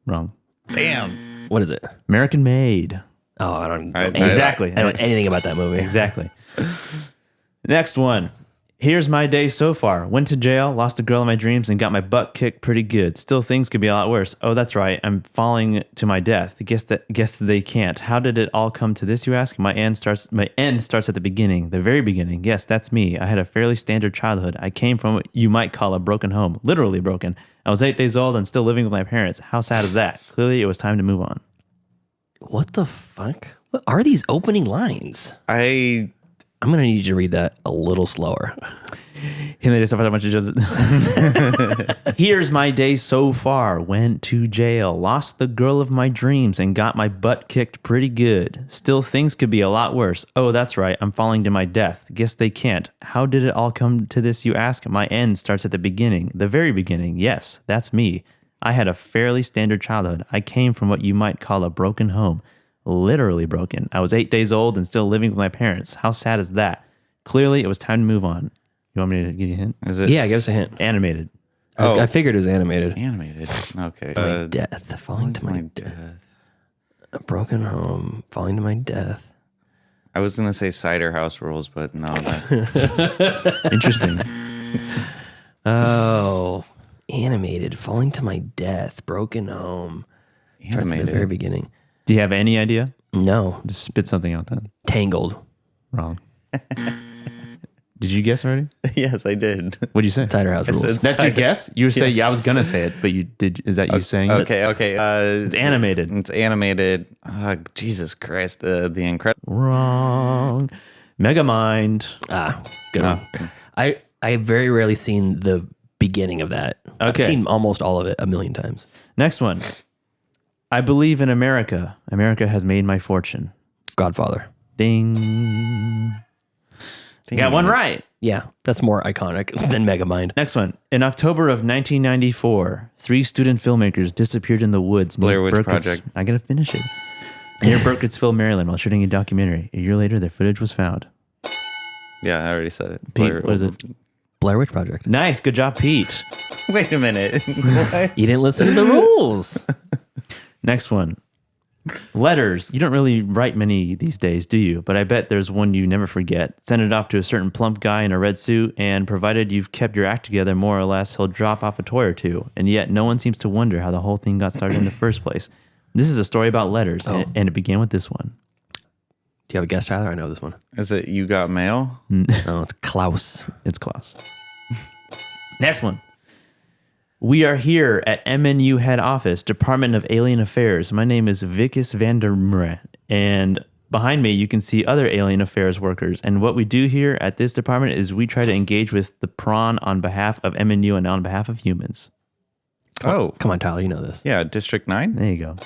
Wrong. Damn. What is it? American Made. Oh, I don't Exactly. I don't know anything about that movie. Exactly. Next one. Here's my day so far. Went to jail, lost a girl in my dreams, and got my butt kicked pretty good. Still, things could be a lot worse. Oh, that's right. I'm falling to my death. Guess they can't. How did it all come to this, you ask? My end starts at the beginning, the very beginning. Yes, that's me. I had a fairly standard childhood. I came from what you might call a broken home. Literally broken. I was 8 days old and still living with my parents. How sad is that? Clearly, it was time to move on. What the fuck? What are these opening lines? I'm going to need you to read that a little slower. Here's my day so far. Went to jail, lost the girl of my dreams, and got my butt kicked pretty good. Still, things could be a lot worse. Oh, that's right. I'm falling to my death. Guess they can't. How did it all come to this, you ask? My end starts at the beginning. The very beginning. Yes, that's me. I had a fairly standard childhood. I came from what you might call a broken home. Literally broken. I was 8 days old and still living with my parents. How sad is that? Clearly, it was time to move on. You want me to give you a hint? Is it? Yeah, give us a hint. Animated. I figured it was animated. Animated. Okay. My death. Falling to my death. A broken home. Falling to my death. I was going to say Cider House Rules, but no. That, Interesting. Oh, animated. Falling to my death. Broken home. Starts at the animated. very beginning. Do you have any idea? No. Just spit something out then. Tangled. Wrong. Did you guess already? Yes, I did. What'd you say? Cider House I Rules. said That's your Cider- guess? You say, Yes. yeah, I was going to say it, but you did. Is that you saying it? Okay. It's animated. It's animated. Jesus Christ. The Incredible. Wrong. Megamind. Good one. I have very rarely seen the beginning of that. Okay. I've seen almost all of it a million times. Next one. I believe in America. America has made my fortune. Godfather. Ding. You got one right. Yeah, that's more iconic than Megamind. Next one. In October of 1994, 3 student filmmakers disappeared in the woods. Blair Witch Project. I gotta finish it. Near Burkittsville, Maryland, while shooting a documentary. A year later, their footage was found. Yeah, I already said it. Pete, what is it? Blair Witch Project. Nice. Good job, Pete. Wait a minute. What? You didn't listen to the rules. Next one. Letters. You don't really write many these days, do you? But I bet there's one you never forget. Send it off to a certain plump guy in a red suit, and provided you've kept your act together more or less, he'll drop off a toy or two. And yet no one seems to wonder how the whole thing got started in the first place. This is a story about letters, and it began with this one. Do you have a guess, Tyler? I know this one. Is it You Got Mail? No, it's Klaus. It's Klaus. Next one. We are here at MNU head office, Department of Alien Affairs. My name is Vickis Vandermeer, and behind me you can see other Alien Affairs workers. And what we do here at this department is we try to engage with the prawn on behalf of MNU and on behalf of humans. Oh. Come on, Tyler, you know this. Yeah, District 9? There you go.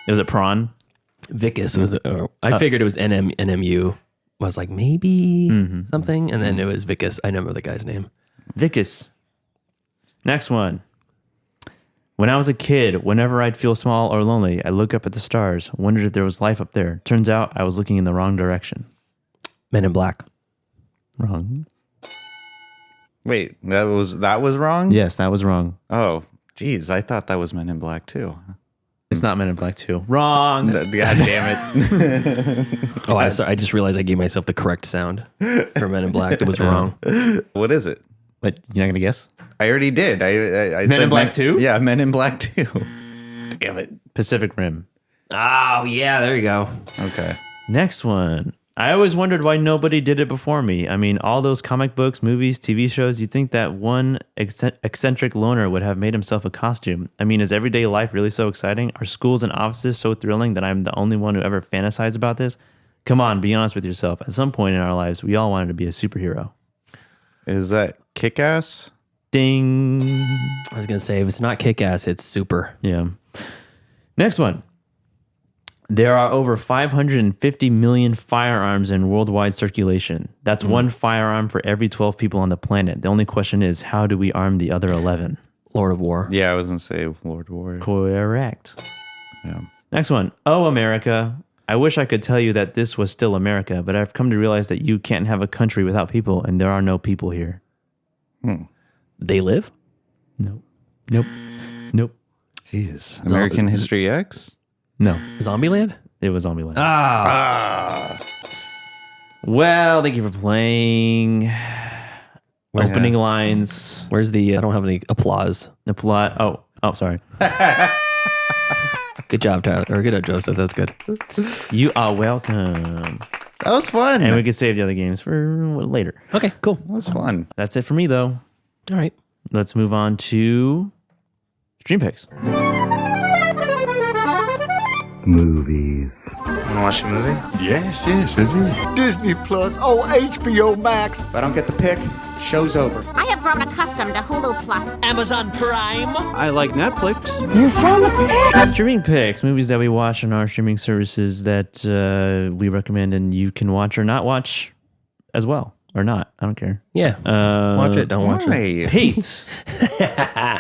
It was a prawn. Vickis was. I figured it was NMU. I was like maybe something, and then it was Vickis. I remember the guy's name. Vickis. Next one. When I was a kid, whenever I'd feel small or lonely, I'd look up at the stars, wondered if there was life up there. Turns out I was looking in the wrong direction. Men in Black. Wrong. Wait, that was wrong? Yes, that was wrong. Oh, geez, I thought that was Men in Black too. It's not Men in Black 2. Wrong. God damn it. Oh, I just realized I gave myself the correct sound for Men in Black. It was wrong. What is it? But you're not going to guess? I already did. I Men said in Black 2? Yeah, Men in Black 2. Damn it. Pacific Rim. Oh, yeah, there you go. Okay. Next one. I always wondered why nobody did it before me. I mean, all those comic books, movies, TV shows, you'd think that one eccentric loner would have made himself a costume. I mean, is everyday life really so exciting? Are schools and offices so thrilling that I'm the only one who ever fantasized about this? Come on, be honest with yourself. At some point in our lives, we all wanted to be a superhero. Is that Kick-Ass? Ding. I was going to say, if it's not Kick-Ass, it's Super. Yeah. Next one. There are over 550 million firearms in worldwide circulation. That's one firearm for every 12 people on the planet. The only question is, how do we arm the other 11? Lord of War. Yeah, I was going to say Lord of War. Correct. Yeah. Next one. Oh, America. I wish I could tell you that this was still America, but I've come to realize that you can't have a country without people, and there are no people here. They Live? Nope. Nope. Nope. Jesus. American History X? No. Zombieland? It was Zombieland. Well, thank you for playing. Opening lines. Where's the, I don't have any applause. The plot. Oh, sorry. Good job, Tyler. Or good job, Joseph. That's good. You are welcome. That was fun. And we can save the other games for later. Okay, cool. That was fun. That's it for me, though. All right. Let's move on to Stream Picks. Movies. Wanna watch a movie? Yes, I do. Disney Plus. Oh, HBO Max. If I don't get the pick, show's over. I have grown accustomed to Hulu Plus. Amazon Prime. I like Netflix. You found the pick. Streaming picks, movies that we watch on our streaming services that we recommend and you can watch or not watch as well. Or not. I don't care. Yeah. Watch it. Don't watch it. Pete,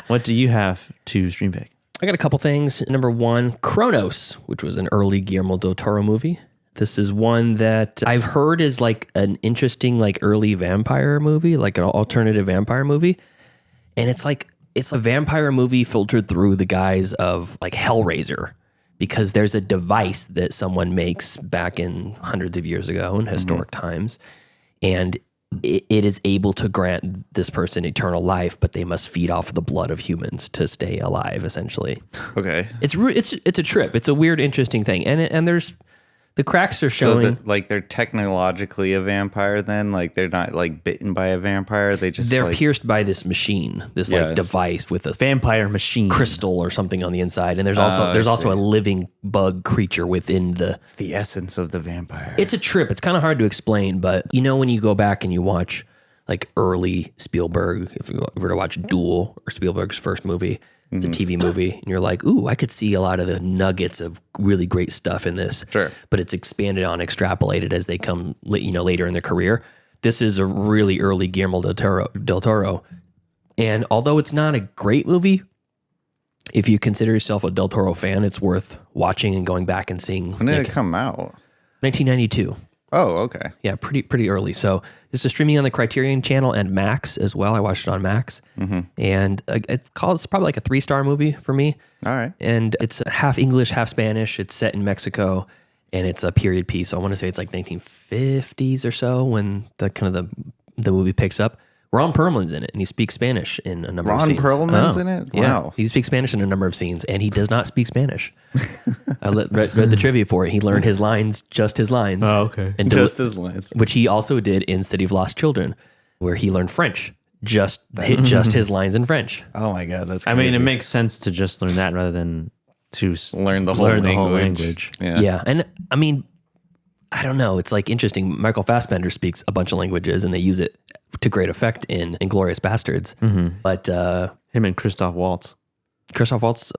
what do you have to stream pick? I got a couple things. Number one, Cronos, which was an early Guillermo del Toro movie. This is one that I've heard is like an interesting, like early vampire movie, like an alternative vampire movie. And it's a vampire movie filtered through the guise of like Hellraiser, because there's a device that someone makes back in hundreds of years ago in historic times. And it is able to grant this person eternal life, but they must feed off the blood of humans to stay alive, essentially. Okay. It's a trip. It's a weird, interesting thing. And there's the cracks are showing. So like they're technologically a vampire then? Like they're not like bitten by a vampire? They're like, pierced by this machine, this like device with a vampire machine crystal or something on the inside. And there's also a living bug creature within It's the essence of the vampire. It's a trip. It's kind of hard to explain, but you know when you go back and you watch like early Spielberg, if you were to watch Duel or Spielberg's first movie, it's a TV movie, and you're like, ooh, I could see a lot of the nuggets of really great stuff in this. Sure. But it's expanded on, extrapolated as they come, later in their career. This is a really early Guillermo del Toro. And although it's not a great movie, if you consider yourself a Del Toro fan, it's worth watching and going back and seeing. When did it come out? 1992. Oh, okay. Yeah, pretty early. So this is streaming on the Criterion channel and Max as well. I watched it on Max. And it's probably like a 3-star movie for me. All right. And it's half English, half Spanish. It's set in Mexico, and it's a period piece. So I want to say it's like 1950s or so when the movie picks up. Ron Perlman's in it, and he speaks Spanish in a number of scenes. Ron Perlman's in it? Wow. Yeah, he speaks Spanish in a number of scenes, and he does not speak Spanish. I read the trivia for it. He learned his lines, just his lines. Oh, okay. And just his lines. Which he also did in City of Lost Children, where he learned French. Just his lines in French. Oh my God, that's crazy. I mean, it makes sense to just learn that rather than to learn the whole language. Yeah, and I mean, I don't know. It's like interesting. Michael Fassbender speaks a bunch of languages, and they use it to great effect in Inglourious Bastards. But him and Christoph Waltz.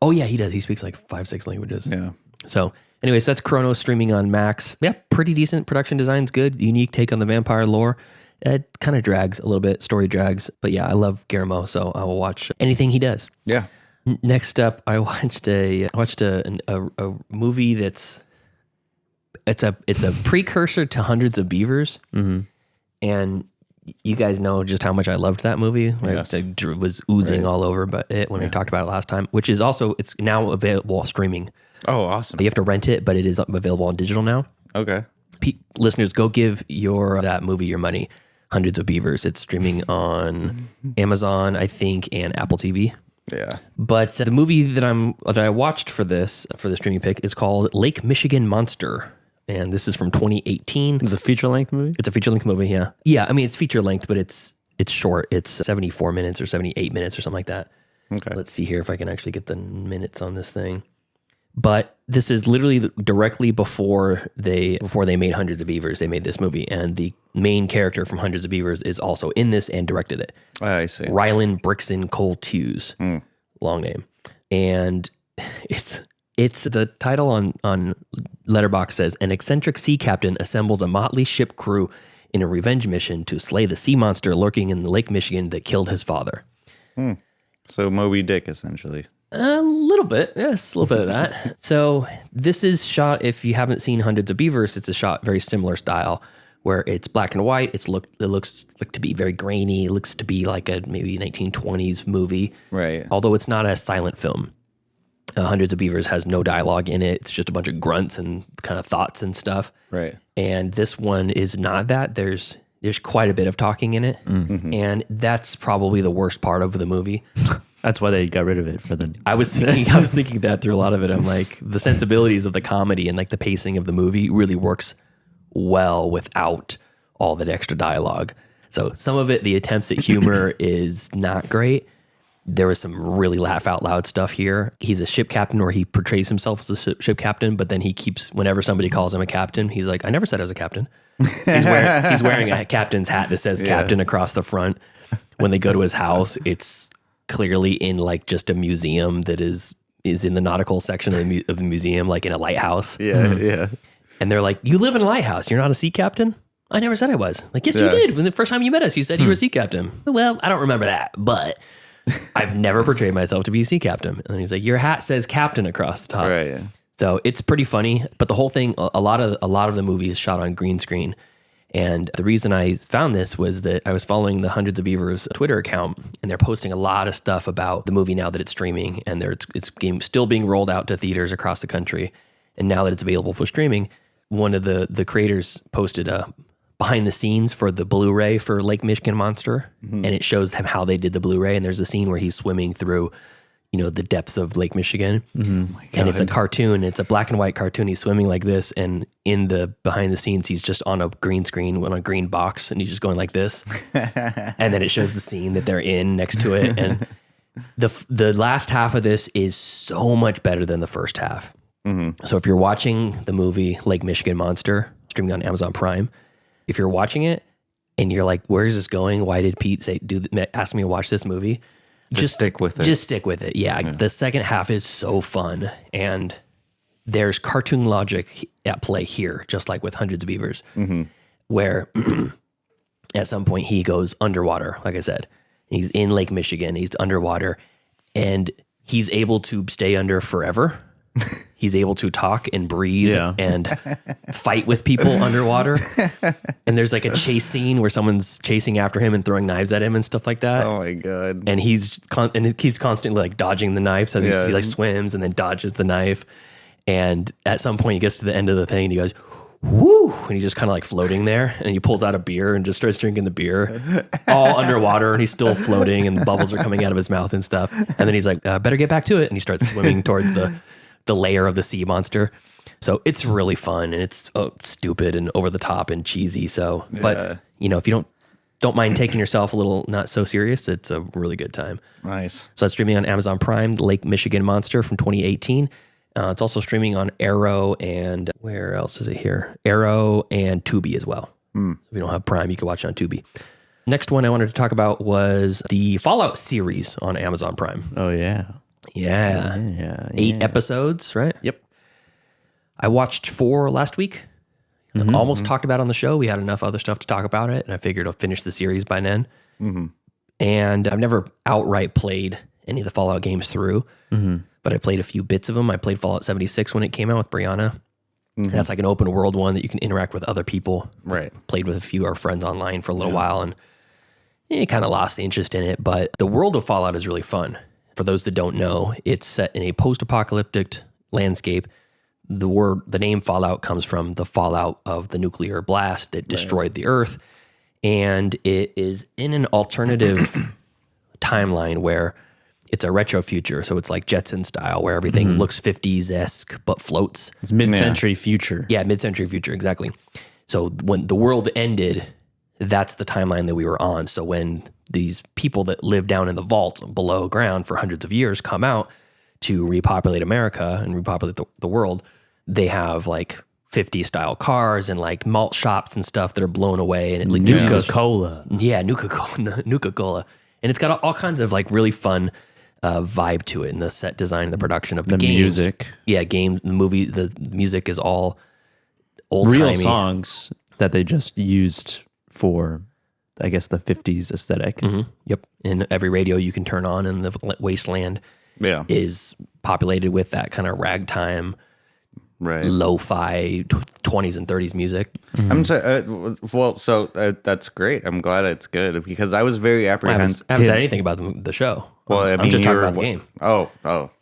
Oh yeah, he does. He speaks like 5-6 languages. Yeah. So anyways, that's Cronos streaming on Max. Yeah, pretty decent. Production design's good. Unique take on the vampire lore. It kind of drags a little bit. Story drags. But yeah, I love Guillermo, so I will watch anything he does. Yeah. Next up, I watched a movie that's it's a precursor to Hundreds of Beavers. And you guys know just how much I loved that movie. Right? Yes. I was oozing all over but it when we talked about it last time, which is also, it's now available streaming. Oh, awesome. You have to rent it, but it is available on digital now. Okay. Listeners, go give that movie your money. Hundreds of Beavers. It's streaming on Amazon, I think, and Apple TV. Yeah. But the movie that I watched for the streaming pick is called Lake Michigan Monster. And this is from 2018. It's a feature-length movie? It's a feature-length movie, yeah. Yeah, I mean, it's feature-length, but it's short. It's 74 minutes or 78 minutes or something like that. Okay. Let's see here if I can actually get the minutes on this thing. But this is literally directly before they made Hundreds of Beavers. They made this movie, and the main character from Hundreds of Beavers is also in this and directed it. I see. Rylan Brixton Cole-Tews. Long name. And it's the title on Letterboxd says, an eccentric sea captain assembles a motley ship crew in a revenge mission to slay the sea monster lurking in Lake Michigan that killed his father. So Moby Dick, essentially. A little bit. Yes, a little bit of that. So this is shot, if you haven't seen Hundreds of Beavers, it's a shot very similar style where it's black and white. It looks like to be very grainy. It looks to be like a maybe 1920s movie. Right. Although it's not a silent film. Hundreds of Beavers has no dialogue in it. It's just a bunch of grunts and kind of thoughts and stuff. Right. And this one is not that. There's quite a bit of talking in it. And that's probably the worst part of the movie. That's why they got rid of it for the. I was thinking that through a lot of it. I'm like, the sensibilities of the comedy and like the pacing of the movie really works well without all that extra dialogue. So some of it, the attempts at humor is not great. There was some really laugh out loud stuff here. He's a ship captain, or he portrays himself as a ship captain, but then he keeps, whenever somebody calls him a captain, he's like, I never said I was a captain. He's wearing a captain's hat that says captain across the front. When they go to his house, it's clearly in like just a museum that is in the nautical section of the museum, like in a lighthouse. Yeah. And they're like, you live in a lighthouse. You're not a sea captain? I never said I was. Like, yes, you did. When the first time you met us, you said you were a sea captain. Well, I don't remember that, but I've never portrayed myself to be a sea captain. And he's like, your hat says captain across the top. Right. Yeah. So it's pretty funny, but the whole thing, a lot of the movie is shot on green screen. And the reason I found this was that I was following the Hundreds of Beavers Twitter account, and they're posting a lot of stuff about the movie now that it's streaming, and it's still being rolled out to theaters across the country. And now that it's available for streaming, one of the creators posted a behind the scenes for the Blu-ray for Lake Michigan Monster, and it shows them how they did the Blu-ray. And there's a scene where he's swimming through, the depths of Lake Michigan. Oh my God. And it's a cartoon. It's a black and white cartoon. He's swimming like this. And in the behind the scenes, he's just on a green screen on a green box, and he's just going like this. And then it shows the scene that they're in next to it. And the last half of this is so much better than the first half. So if you're watching the movie Lake Michigan Monster, streaming on Amazon Prime, if you're watching it and you're like, where is this going? Why did Pete ask me to watch this movie? Just stick with it. Just stick with it. Yeah. The second half is so fun. And there's cartoon logic at play here, just like with Hundreds of Beavers, where At some point, he goes underwater, like I said. He's in Lake Michigan. He's underwater, and he's able to stay under forever. He's able to talk and breathe and fight with people underwater. And there's like a chase scene where someone's chasing after him and throwing knives at him and stuff like that. Oh my God. And he's constantly like dodging the knives as he like swims and then dodges the knife. And at some point he gets to the end of the thing and he goes, woo, and he's just kind of like floating there, and he pulls out a beer and just starts drinking the beer all underwater, and he's still floating and bubbles are coming out of his mouth and stuff. And then he's like, better get back to it. And he starts swimming towards the lair of the sea monster. So it's really fun, and it's stupid and over the top and cheesy. So, but you know, if you don't mind taking yourself a little not so serious, it's a really good time. Nice. So it's streaming on Amazon Prime, Lake Michigan Monster from 2018. It's also streaming on Arrow and where else is it here? Arrow and Tubi as well. If you don't have Prime, you can watch it on Tubi. Next one I wanted to talk about was the Fallout series on Amazon Prime. Oh, yeah. Yeah. 8 episodes, right? Yep. I watched 4 last week. Almost talked about it on the show. We had enough other stuff to talk about it, and I figured I'll finish the series by then. And I've never outright played any of the Fallout games through, but I played a few bits of them. I played Fallout 76 when it came out with Brianna. That's like an open world one that you can interact with other people. Right. Played with a few of our friends online for a little while, and kind of lost the interest in it. But the world of Fallout is really fun. For those that don't know, it's set in a post-apocalyptic landscape. The name Fallout comes from the fallout of the nuclear blast that destroyed the Earth, and it is in an alternative timeline where it's a retro future, so it's like Jetson style, where everything looks 50s-esque but floats. It's mid-century future. Yeah, mid-century future, exactly. So when the world ended, that's the timeline that we were on. So when these people that live down in the vaults below ground for hundreds of years come out to repopulate America and repopulate the world, they have like 50s style cars and like malt shops and stuff that are blown away. And Nuka-Cola. Yeah, Nuka-Cola. And it's got all kinds of like really fun vibe to it, in the set design and the production of the games. Music. Yeah, the movie, the music is all old-timey. Real songs that they just used for, I guess, the 50s aesthetic. Yep. And every radio you can turn on in the wasteland is populated with that kind of ragtime, lo-fi 20s and 30s music. I'm sorry. So that's great. I'm glad it's good, because I was very apprehensive. I haven't said anything about the show. Well, I'm just talking about the game. Oh,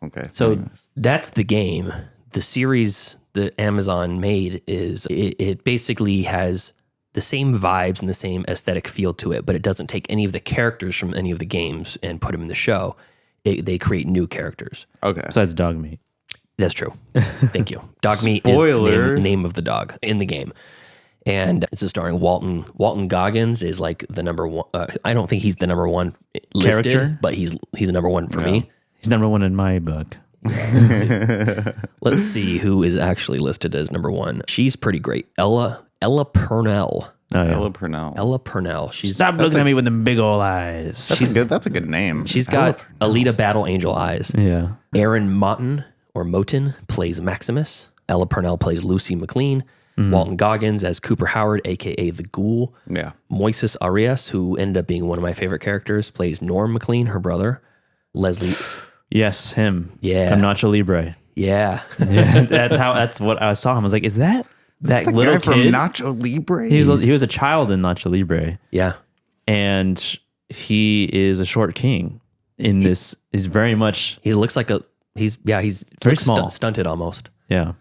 okay. So Anyways. that's the game. The series that Amazon made is it basically has the same vibes and the same aesthetic feel to it, but it doesn't take any of the characters from any of the games and put them in the show. They create new characters. Okay. Besides dog meat. That's true. Thank you. Dog meat is the name of the dog in the game. And it's starring Walton Goggins is like the number one. I don't think he's the number one listed, character, but he's the number one for me. He's number one in my book. Let's see who is actually listed as number one. She's pretty great. Ella Purnell. Oh, yeah. Ella Purnell. Stop looking at me with them big old eyes. That's a good name. She's got Alita Battle Angel eyes. Yeah. Aaron Moten plays Maximus. Ella Purnell plays Lucy McLean. Walton Goggins as Cooper Howard, a.k.a. the Ghoul. Yeah. Moises Arias, who ended up being one of my favorite characters, plays Norm McLean, her brother. Leslie. Yes, him. Yeah. From Nacho Libre. Yeah. That's what I saw him. I was like, is that little guy kid from Nacho Libre? He was a child in Nacho Libre. Yeah. And he is a short king in this. He's very much. He looks like he's very small. Stunted almost. Yeah.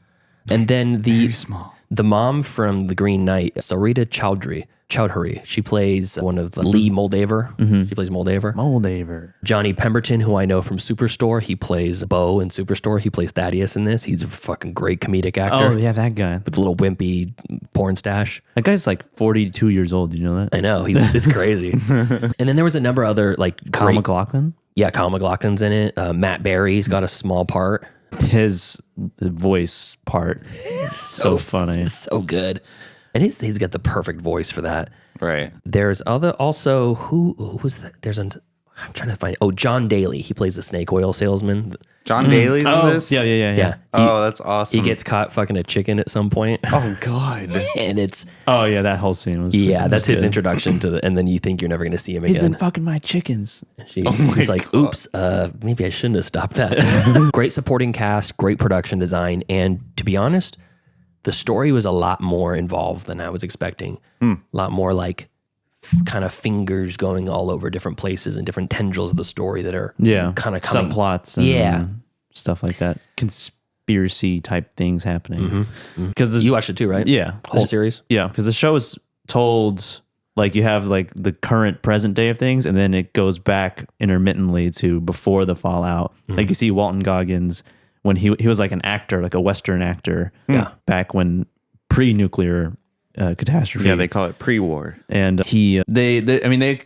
And then Very small. The mom from The Green Knight, Sarita Chowdhury. She plays one of Lee Moldaver. She plays Moldaver. Johnny Pemberton, who I know from Superstore. He plays Bo in Superstore. He plays Thaddeus in this. He's a fucking great comedic actor. Oh, yeah, that guy. With a little wimpy porn stash. That guy's like 42 years old. You know that? I know. It's crazy. And then there was a number of other like Kyle MacLachlan? Yeah, Kyle MacLachlan's in it. Matt Berry's got a small part. His voice part is so funny. It's so good. And he's got the perfect voice for that. Right. There's who was that? I'm trying to find. Oh, John Daly. He plays the snake oil salesman. John Daly's in this? Yeah. Oh, that's awesome. He gets caught fucking a chicken at some point. Oh, God. And it's... Oh, yeah, that whole scene was... that's his introduction to the... And then you think you're never going to see him again. He's been fucking my chickens. He's like, oops, maybe I shouldn't have stopped that. Great supporting cast, great production design, and to be honest, the story was a lot more involved than I was expecting. A lot more like kind of fingers going all over different places and different tendrils of the story that are kind of coming. Subplots and stuff like that. Conspiracy type things happening. Because you watched it too, right? Yeah. Whole series? Yeah, because the show is told, like, you have like the current present day of things, and then it goes back intermittently to before the fallout. Like you see Walton Goggins when he was like an actor, like a Western actor, back when pre-nuclear catastrophe. Yeah, they call it pre-war. And they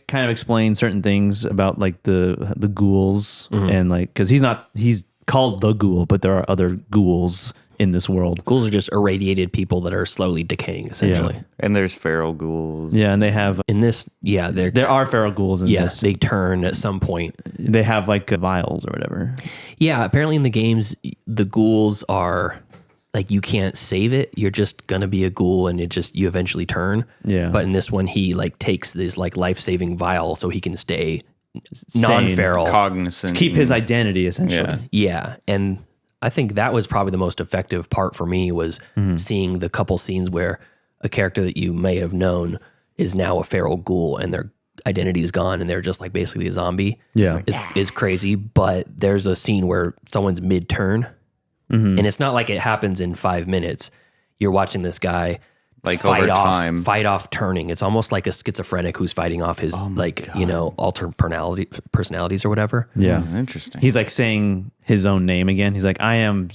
kind of explain certain things about like the ghouls and like, because he's called the ghoul, but there are other ghouls in this world. Ghouls are just irradiated people that are slowly decaying, essentially. Yeah. And there's feral ghouls. Yeah, and they have in this. Yeah, there are feral ghouls in this. They turn at some point. They have like vials or whatever. Yeah, apparently in the games, the ghouls are like you can't save it. You're just gonna be a ghoul, and you eventually turn. Yeah. But in this one, he like takes this like life-saving vial so he can stay non-feral, cognizant, keep his identity essentially. Yeah, and I think that was probably the most effective part for me was seeing the couple scenes where a character that you may have known is now a feral ghoul and their identity is gone and they're just like basically a zombie. Yeah. Is crazy. But there's a scene where someone's mid-turn and it's not like it happens in 5 minutes. You're watching this guy like fight off turning. It's almost like a schizophrenic who's fighting off his alternate personalities or whatever. Yeah. Interesting. He's like saying his own name again. He's like, I am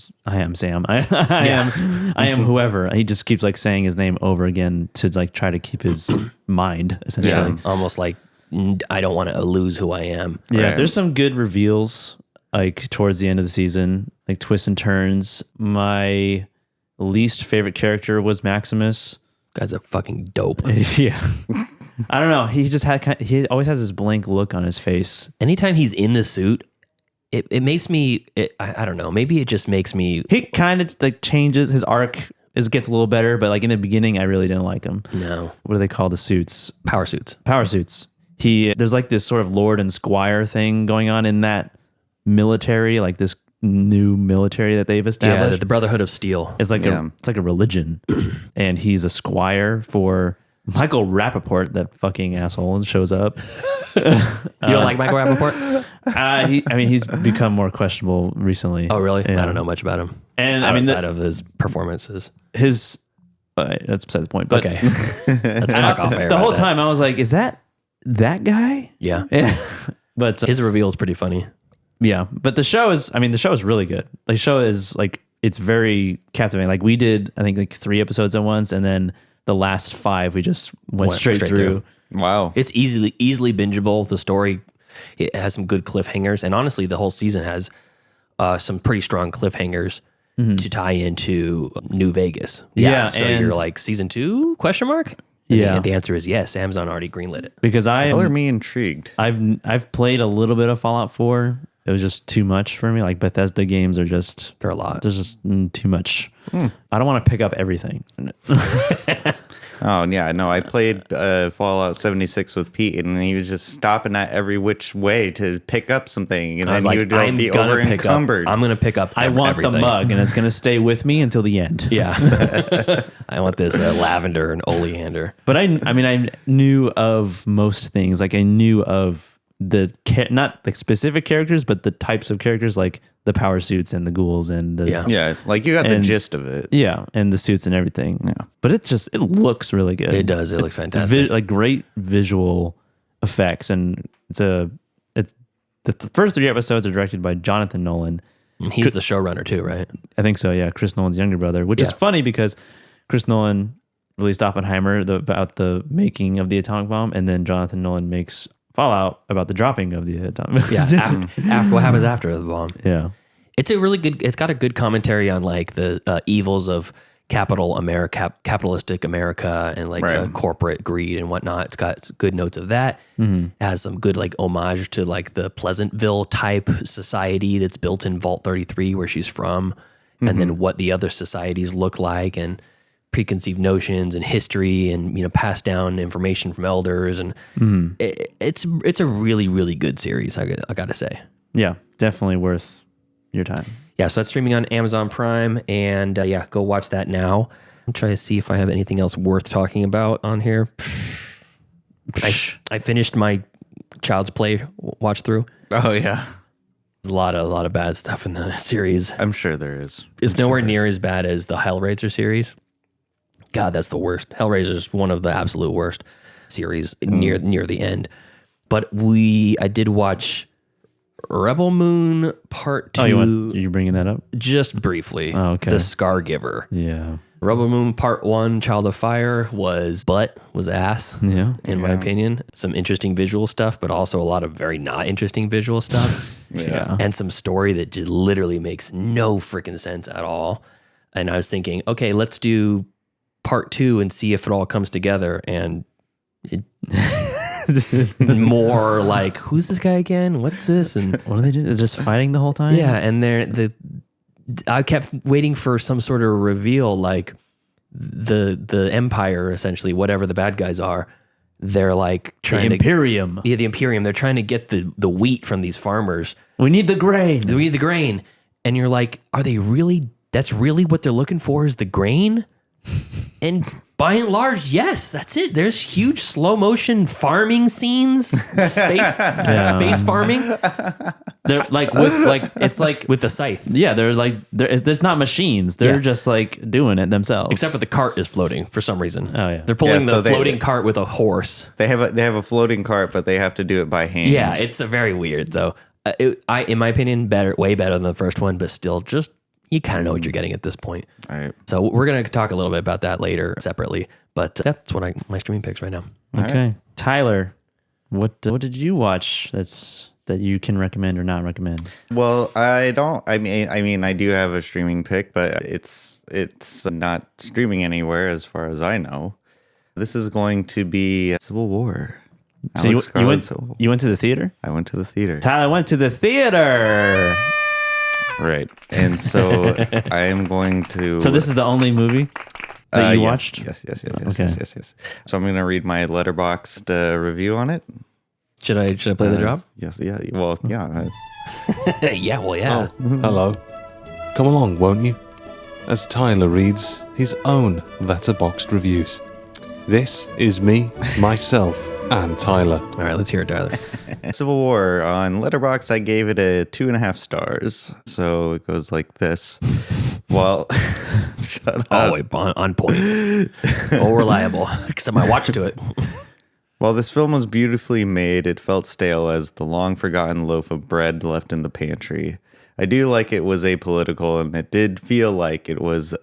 Sam. I am whoever. He just keeps like saying his name over again to like try to keep his mind essentially. Yeah. Almost like I don't want to lose who I am. Yeah. Right. There's some good reveals like towards the end of the season, like twists and turns. My least favorite character was Maximus. Guy's a fucking dope. Yeah. I don't know. He always has this blank look on his face. Anytime he's in the suit, it makes me, I don't know, maybe it just makes me. He kind of like changes his arc. Gets a little better, but like in the beginning, I really didn't like him. No. What do they call the suits? Power suits. Power suits. There's like this sort of Lord and Squire thing going on in that military, like this new military that they've established. Yeah, the Brotherhood of Steel. It's like a religion, and he's a squire for Michael Rappaport. That fucking asshole shows up. You don't like Michael Rappaport? He's become more questionable recently. Oh, really? Yeah. I don't know much about him. And outside of his performances, that's besides the point. But okay, let's talk off air. The whole time I was like, "Is that guy?" Yeah. But his reveal is pretty funny. Yeah, but the show is really good. The show is like, it's very captivating. Like we did, I think like 3 episodes at once, and then the last 5 we just went straight through. Wow. It's easily bingeable. The story, it has some good cliffhangers, and honestly, the whole season has some pretty strong cliffhangers to tie into New Vegas. Yeah, so and you're like, season 2? And the answer is yes. Amazon already greenlit it. Because color me intrigued. I've played a little bit of Fallout 4. It was just too much for me. Like Bethesda games are just, they're a lot. There's just too much. I don't want to pick up everything. Oh yeah, no. I played Fallout 76 with Pete, and he was just stopping at every which way to pick up something, and then he would be over encumbered. I'm gonna pick up. I want everything. the mug, and it's gonna stay with me until the end. Yeah, I want this lavender and oleander. But I knew of most things. Like I knew of not like specific characters, but the types of characters, like the power suits and the ghouls and the like you got the gist of it. Yeah, and the suits and everything. Yeah, but it looks really good. It does. It looks fantastic. Like great visual effects, and the first 3 episodes are directed by Jonathan Nolan. And he's the showrunner too, right? I think so. Yeah, Chris Nolan's younger brother, which is funny because Chris Nolan released Oppenheimer about the making of the atomic bomb, and then Jonathan Nolan makes Fallout about the dropping of the atomic. Yeah, after what happens after the bomb. Yeah, it's a really good. It's got a good commentary on like the evils of capitalistic America and like corporate greed and whatnot. It's got good notes of that. It has some good like homage to like the Pleasantville type society that's built in Vault 33 where she's from, and then what the other societies look like and preconceived notions and history and, you know, pass down information from elders. And it's a really, really good series. I got to say. Yeah, definitely worth your time. Yeah. So that's streaming on Amazon Prime, and go watch that now. I'm trying to see if I have anything else worth talking about on here. I finished my Child's Play watch through. Oh yeah. There's a lot of bad stuff in the series. I'm sure there is. It's nowhere near as bad as the Hellraiser series. God, that's the worst. Hellraiser is one of the absolute worst series near the end. But I did watch Rebel Moon Part 2. Oh, you bringing that up? Just briefly. Oh, okay. The Scargiver. Yeah. Rebel Moon Part 1, Child of Fire, was ass, in my opinion. Some interesting visual stuff, but also a lot of very not interesting visual stuff. Yeah. And some story that just literally makes no freaking sense at all. And I was thinking, okay, let's do Part 2 and see if it all comes together. And it more like, who's this guy again? What's this? And what do they do? They're just fighting the whole time? Yeah, and I kept waiting for some sort of reveal, like the Empire, essentially, whatever the bad guys are. They're like trying the Imperium. The Imperium. They're trying to get the wheat from these farmers. We need the grain. We need the grain. And you're like, are they really? That's really what they're looking for, is the grain? And by and large, yes, that's it. There's huge slow motion farming scenes, space farming. They're like it's like with the scythe. Yeah, they're like there's not machines. They're just like doing it themselves. Except for the cart is floating for some reason. Oh yeah, they're pulling the floating cart with a horse. They have a floating cart, but they have to do it by hand. Yeah, it's a very weird though. In my opinion, way better than the first one, but still just. You kind of know what you're getting at this point. All right. So we're going to talk a little bit about that later separately. But that's what my streaming picks right now. Okay. Right. Tyler, what did you watch that you can recommend or not recommend? Well, I don't. I mean, I do have a streaming pick, but it's not streaming anywhere as far as I know. This is going to be Civil War. So you went to the theater? I went to the theater. Tyler went to the theater. Right. And so I am going to... So this is the only movie that you watched? Yes. So I'm going to read my Letterboxd review on it. Should I play the drop? Yes. Yeah. Well, yeah. Yeah. Oh, hello. Come along, won't you? As Tyler reads his own Letterboxd reviews. This is me, myself, and Tyler. All right, let's hear it, Tyler. Civil War on Letterboxd, I gave it a 2.5 stars. So it goes like this. Well, shut up. Oh, wait, on point. Oh, reliable. Except my watch to it. While this film was beautifully made, it felt stale as the long-forgotten loaf of bread left in the pantry. I do like it was apolitical, and it did feel like it was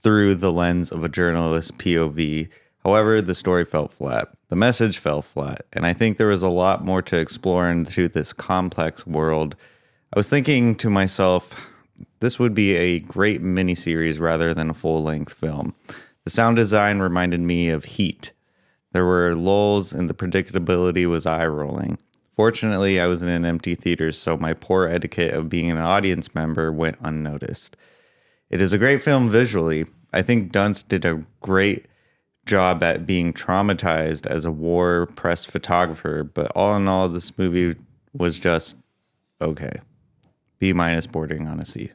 through the lens of a journalist's POV. However, the story felt flat. The message fell flat, and I think there was a lot more to explore into this complex world. I was thinking to myself, this would be a great miniseries rather than a full-length film. The sound design reminded me of Heat. There were lulls, and the predictability was eye-rolling. Fortunately, I was in an empty theater, so my poor etiquette of being an audience member went unnoticed. It is a great film visually. I think Dunst did a great job at being traumatized as a war press photographer, but all in all, this movie was just okay. B- bordering on a C.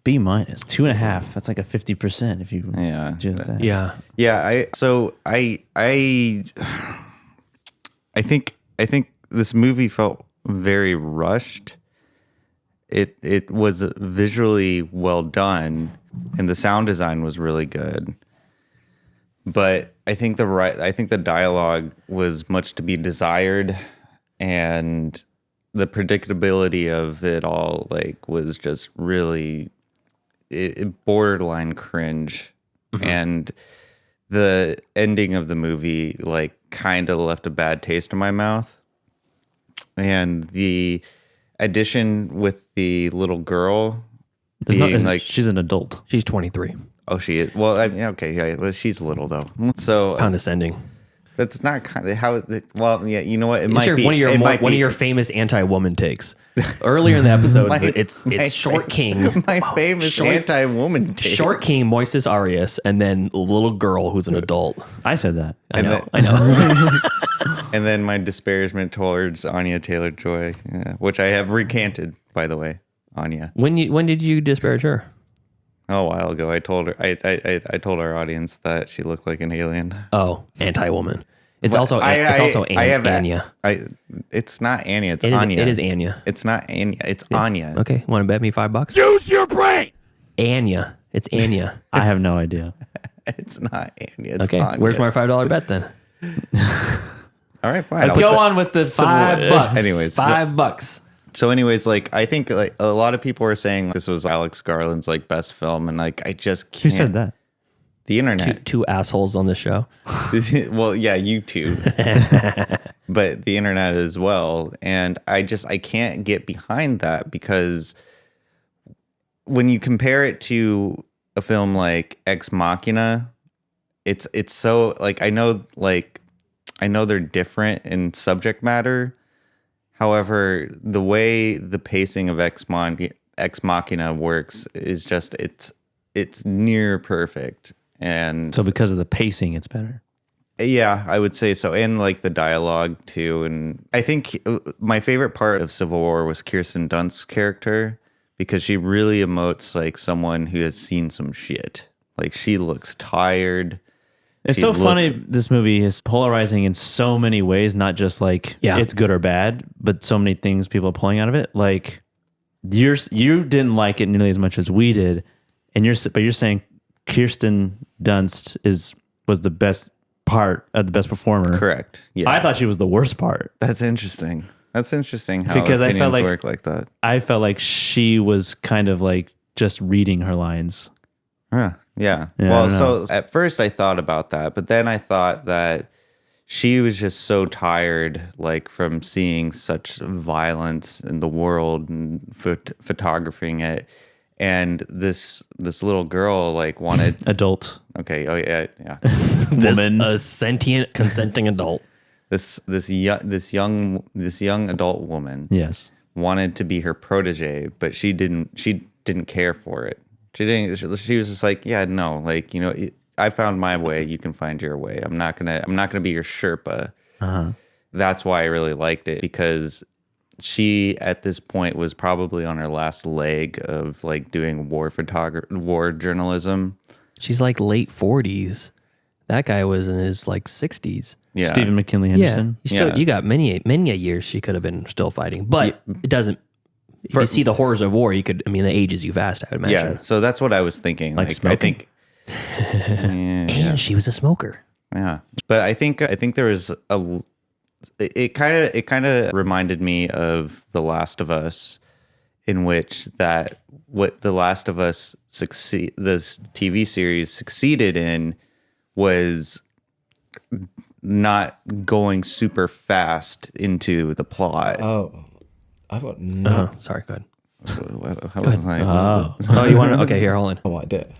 B-, 2.5. That's like a 50% if you do that. Yeah. Yeah. I think this movie felt very rushed. It was visually well done, and the sound design was really good. But I think the dialogue was much to be desired, and the predictability of it all was just really it borderline cringe. Mm-hmm. And the ending of the movie kind of left a bad taste in my mouth. And the addition with the little girl she's an adult. She's 23. Oh, she is. Well, I mean, okay, yeah, well, she's little though. So Condescending. that's not kind of how. Well, yeah, you know what? It might Sure, be one of your famous anti-woman takes. Earlier in the episode, it's Short King. My famous anti-woman take. Short King, Moises Arias, and then a little girl who's an adult. I said that. I know. And then my disparagement towards Anya Taylor-Joy, which I have recanted, by the way. Anya. When did you disparage her? Oh, a while ago, I told her. I told our audience that she looked like an alien. Oh, anti-woman. It's also Anya. It's not Anya. It's Anya. It is Anya. It's not Anya. It's Anya. Okay, want to bet me $5? Use your brain. Anya. It's Anya. I have no idea. It's not Anya. It's okay, Anya. where's my $5 bet then? All right, fine. Let's go on with the $5. Anyways, $5. So anyways, like I think like a lot of people are saying this was Alex Garland's like best film, and like I just can't. Who said that? The internet. Two assholes on the show. Well, yeah, you too, but the internet as well. And I can't get behind that because when you compare it to a film like Ex Machina, it's so like I know they're different in subject matter. However, the way the pacing of Ex Machina works is just it's near perfect. And so because of the pacing, it's better. Yeah, I would say so. And like the dialogue too. And I think my favorite part of Civil War was Kirsten Dunst's character because she really emotes like someone who has seen some shit. Like she looks tired. It's so funny. This movie is polarizing in so many ways, not just like it's good or bad, but so many things people are pulling out of it. Like you didn't like it nearly as much as we did. And you're saying Kirsten Dunst was the best part of the best performer. Correct. Yeah. I thought she was the worst part. That's interesting. That's interesting how because opinions I felt work like that. I felt like she was kind of like just reading her lines. Yeah. Well, so at first I thought about that, but then I thought that she was just so tired, like from seeing such violence in the world and photographing it. And this little girl like wanted adult. Okay. Oh yeah. Woman, a sentient, consenting adult. This young adult woman. Yes. Wanted to be her protege, but she didn't care for it. She was just like, yeah, no, like, you know, I found my way. You can find your way. I'm not gonna be your Sherpa. Uh-huh. That's why I really liked it because she at this point was probably on her last leg of like doing war journalism. She's like late 40s. That guy was in his like 60s. Yeah. Stephen McKinley Henderson. Yeah. You got many a years she could have been still fighting, but it doesn't. If you see the horrors of war, the age is you fast, I would imagine. Yeah, so that's what I was thinking. Like I think, and she was a smoker. Yeah, but I think there was it kind of reminded me of The Last of Us, in which what The Last of Us this TV series succeeded in was not going super fast into the plot. Oh. I've got no. Sorry, go ahead. Oh, you want to? Okay, here, hold on. Oh, I did.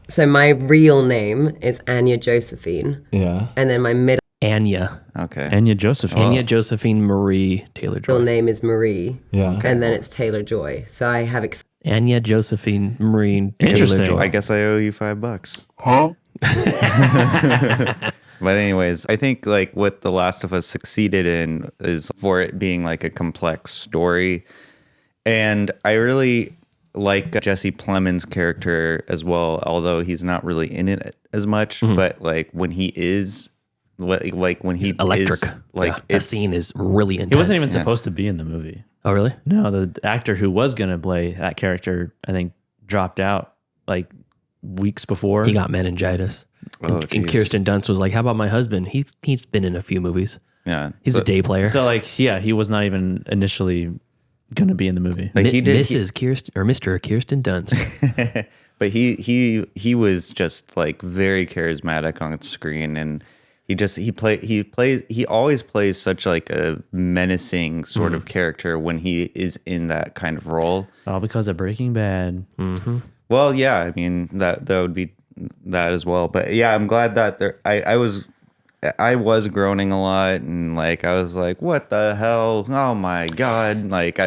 So my real name is Anya Josephine. Yeah. And then my middle Anya. Okay. Anya Josephine. Anya Josephine Marie Taylor-Joy. name is Marie. Yeah. Okay. And then it's Taylor-Joy. So I have Anya Josephine Marie Taylor-Joy. I guess I owe you $5. Huh? But anyways, I think like what The Last of Us succeeded in is for it being like a complex story. And I really like Jesse Plemons' character as well, although he's not really in it as much. Mm-hmm. But like when he is, like when he's electric, is, like that scene is really intense. He wasn't even supposed to be in the movie. Oh, really? No, the actor who was going to play that character, I think, dropped out like weeks before. He got meningitis. And Kirsten Dunst was like, "How about my husband? He's been in a few movies. Yeah, he's a day player. So like, yeah, he was not even initially gonna be in the movie. Like Mrs. Kirsten or Mr. Kirsten Dunst. But he was just like very charismatic on screen, and he always plays such like a menacing sort of character when he is in that kind of role. All because of Breaking Bad. Mm-hmm. Well, yeah, I mean that would be that as well. But yeah, I'm glad that I was groaning a lot, and like I was like, what the hell? Oh my god! Like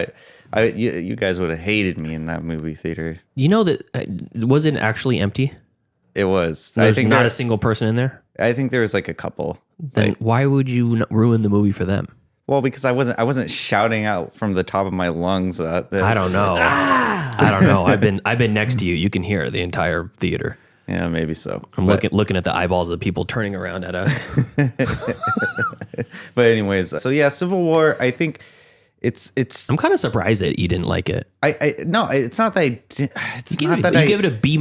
you guys would have hated me in that movie theater. You know that was it actually empty? It was. I think not a single person in there. I think there was like a couple. Then like, why would you ruin the movie for them? Well, because I wasn't shouting out from the top of my lungs. I don't know. I don't know. I've been next to you. You can hear the entire theater. Yeah, maybe so. I'm looking at the eyeballs of the people turning around at us. But anyways, so yeah, Civil War. I think it's. I'm kind of surprised that you didn't like it. No, it's not that you give it a B-,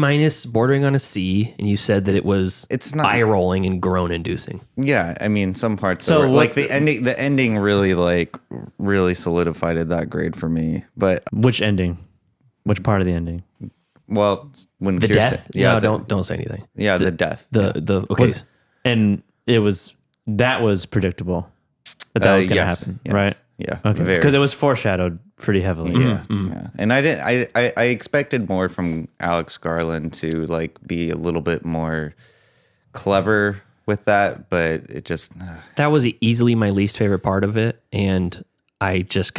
bordering on a C, and you said that it was eye rolling and groan inducing. Yeah, I mean some parts. So like the ending. The ending really solidified that grade for me. But which ending? Which part of the ending? Well, when the Kirsten, death. Yeah, no, don't say anything. Yeah, the death. Okay, and it was predictable that was going to happen, yes, right? Yeah, okay, because it was foreshadowed pretty heavily. Yeah, yeah. And I expected more from Alex Garland to like be a little bit more clever with that, but it just that was easily my least favorite part of it, and I just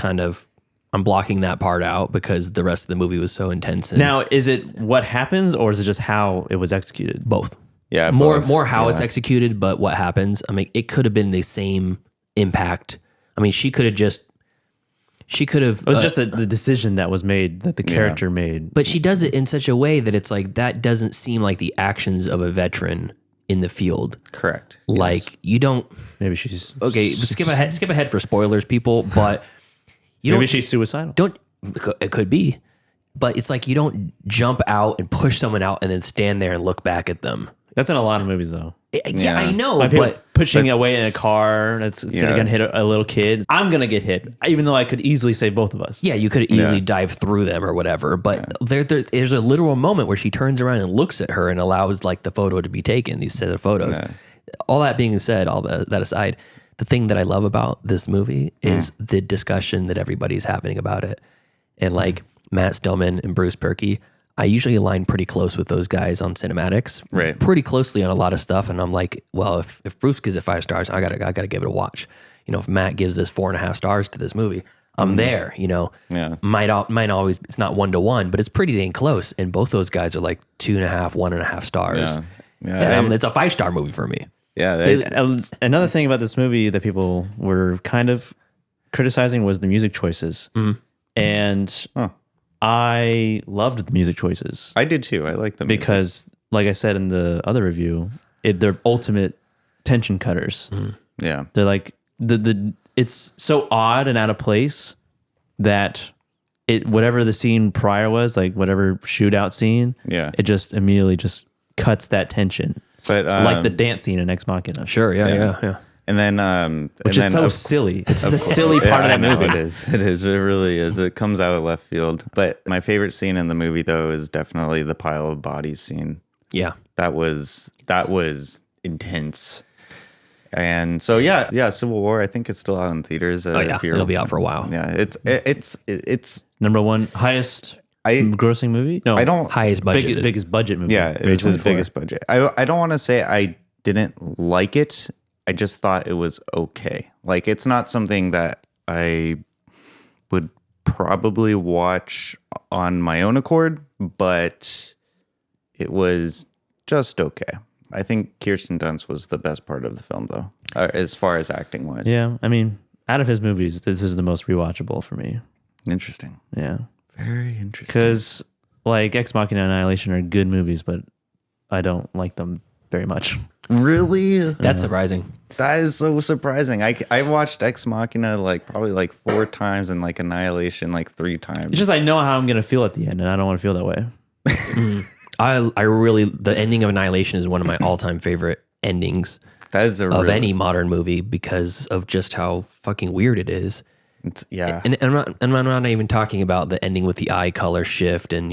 I'm blocking that part out because the rest of the movie was so intense. Now, is it what happens, or is it just how it was executed? Both. Yeah, more how it's executed, but what happens. I mean, it could have been the same impact. I mean, she could have. It was just the decision that was made, that the character made. But she does it in such a way that it's like that doesn't seem like the actions of a veteran in the field. Correct. Like you don't. Maybe she's okay. Skip ahead for spoilers, people. But maybe she's suicidal. It could be, but it's like you don't jump out and push someone out and then stand there and look back at them. That's in a lot of movies, though. Yeah, I know, but pushing away in a car that's gonna hit a little kid. I'm gonna get hit, even though I could easily save both of us. Yeah, you could easily dive through them or whatever. But there's a literal moment where she turns around and looks at her and allows like the photo to be taken. These set of photos. Yeah. All that being said, all that aside, the thing that I love about this movie is the discussion that everybody's having about it, and like Matt Stillman and Bruce Perky. I usually align pretty close with those guys on cinematics, right? Pretty closely on a lot of stuff, and I'm like, well, if Bruce gives it 5 stars, I gotta give it a watch. You know, if Matt gives this 4.5 stars to this movie, I'm there. You know, might always it's not 1-to-1, but it's pretty dang close. And both those guys are like 2.5, 1.5 stars. And it's a 5-star movie for me. Yeah. Another thing about this movie that people were kind of criticizing was the music choices, and. I loved the music choices. I did too. I like them because, like I said in the other review, they're ultimate tension cutters. Yeah, they're like it's so odd and out of place that whatever the scene prior was, like whatever shootout scene, it just immediately just cuts that tension. But like the dance scene in Ex Machina. Sure, yeah. And then, which is so silly. It's a silly part of that movie. It is. It really is. It comes out of left field. But my favorite scene in the movie, though, is definitely the pile of bodies scene. Yeah, that was intense. And so yeah, Civil War. I think it's still out in theaters. It'll be out for a while. Yeah, it's number one highest grossing movie. No, I don't highest budget, biggest budget movie. Yeah, it was his biggest budget. I don't want to say I didn't like it. I just thought it was okay. Like, it's not something that I would probably watch on my own accord, but it was just okay. I think Kirsten Dunst was the best part of the film, though, as far as acting wise. Yeah, I mean, out of his movies, this is the most rewatchable for me. Interesting. Yeah. Very interesting. Because, like, Ex Machina and Annihilation are good movies, but I don't like them very much. Really? That's surprising. That is so surprising. I watched Ex Machina probably 4 times and Annihilation 3 times. It's just I know how I'm gonna feel at the end, and I don't want to feel that way. I really the ending of Annihilation is one of my all-time favorite endings of any modern movie because of just how fucking weird it is. And I'm not even talking about the ending with the eye color shift and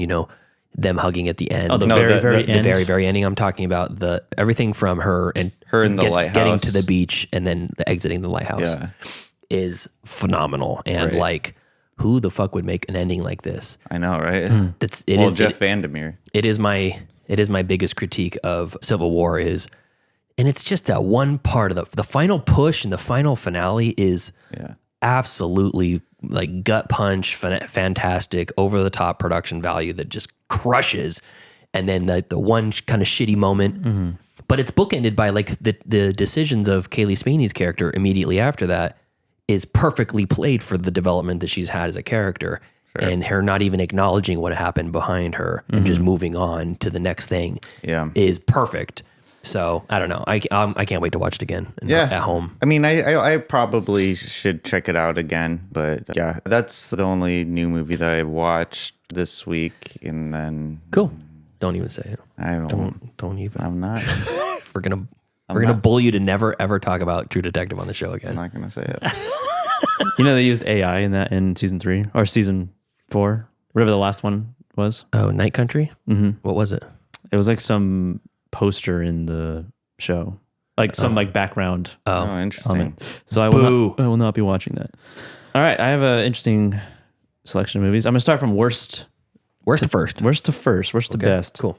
them hugging at the end. Oh, the very, very ending. I'm talking about everything from her in the lighthouse, getting to the beach, and then exiting the lighthouse is phenomenal. And who the fuck would make an ending like this? I know, right? Jeff Vandermeer. It is my It is my biggest critique of Civil War is, and it's just that one part of the final push and the final finale is absolutely like gut punch, fantastic, over the top production value that just crushes. And then the one kind of shitty moment, but it's bookended by like the decisions of Kaylee Spiney's character immediately after that is perfectly played for the development that she's had as a character. And her not even acknowledging what happened behind her and just moving on to the next thing is perfect. So I don't know. I can't wait to watch it again at home. I mean, I probably should check it out again, but yeah, that's the only new movie that I watched this week. And then cool. Don't even say it. I don't even. I'm not. we're gonna bully you to never ever talk about True Detective on the show again. I'm not gonna say it. You know they used AI in season 3 or season 4, whatever the last one was. Oh, Night Country. Mm-hmm. What was it? It was like some poster in the show, like some like background. Oh, interesting. So I will not be watching that. All right, I have an interesting selection of movies. I'm gonna start from worst to best. Cool.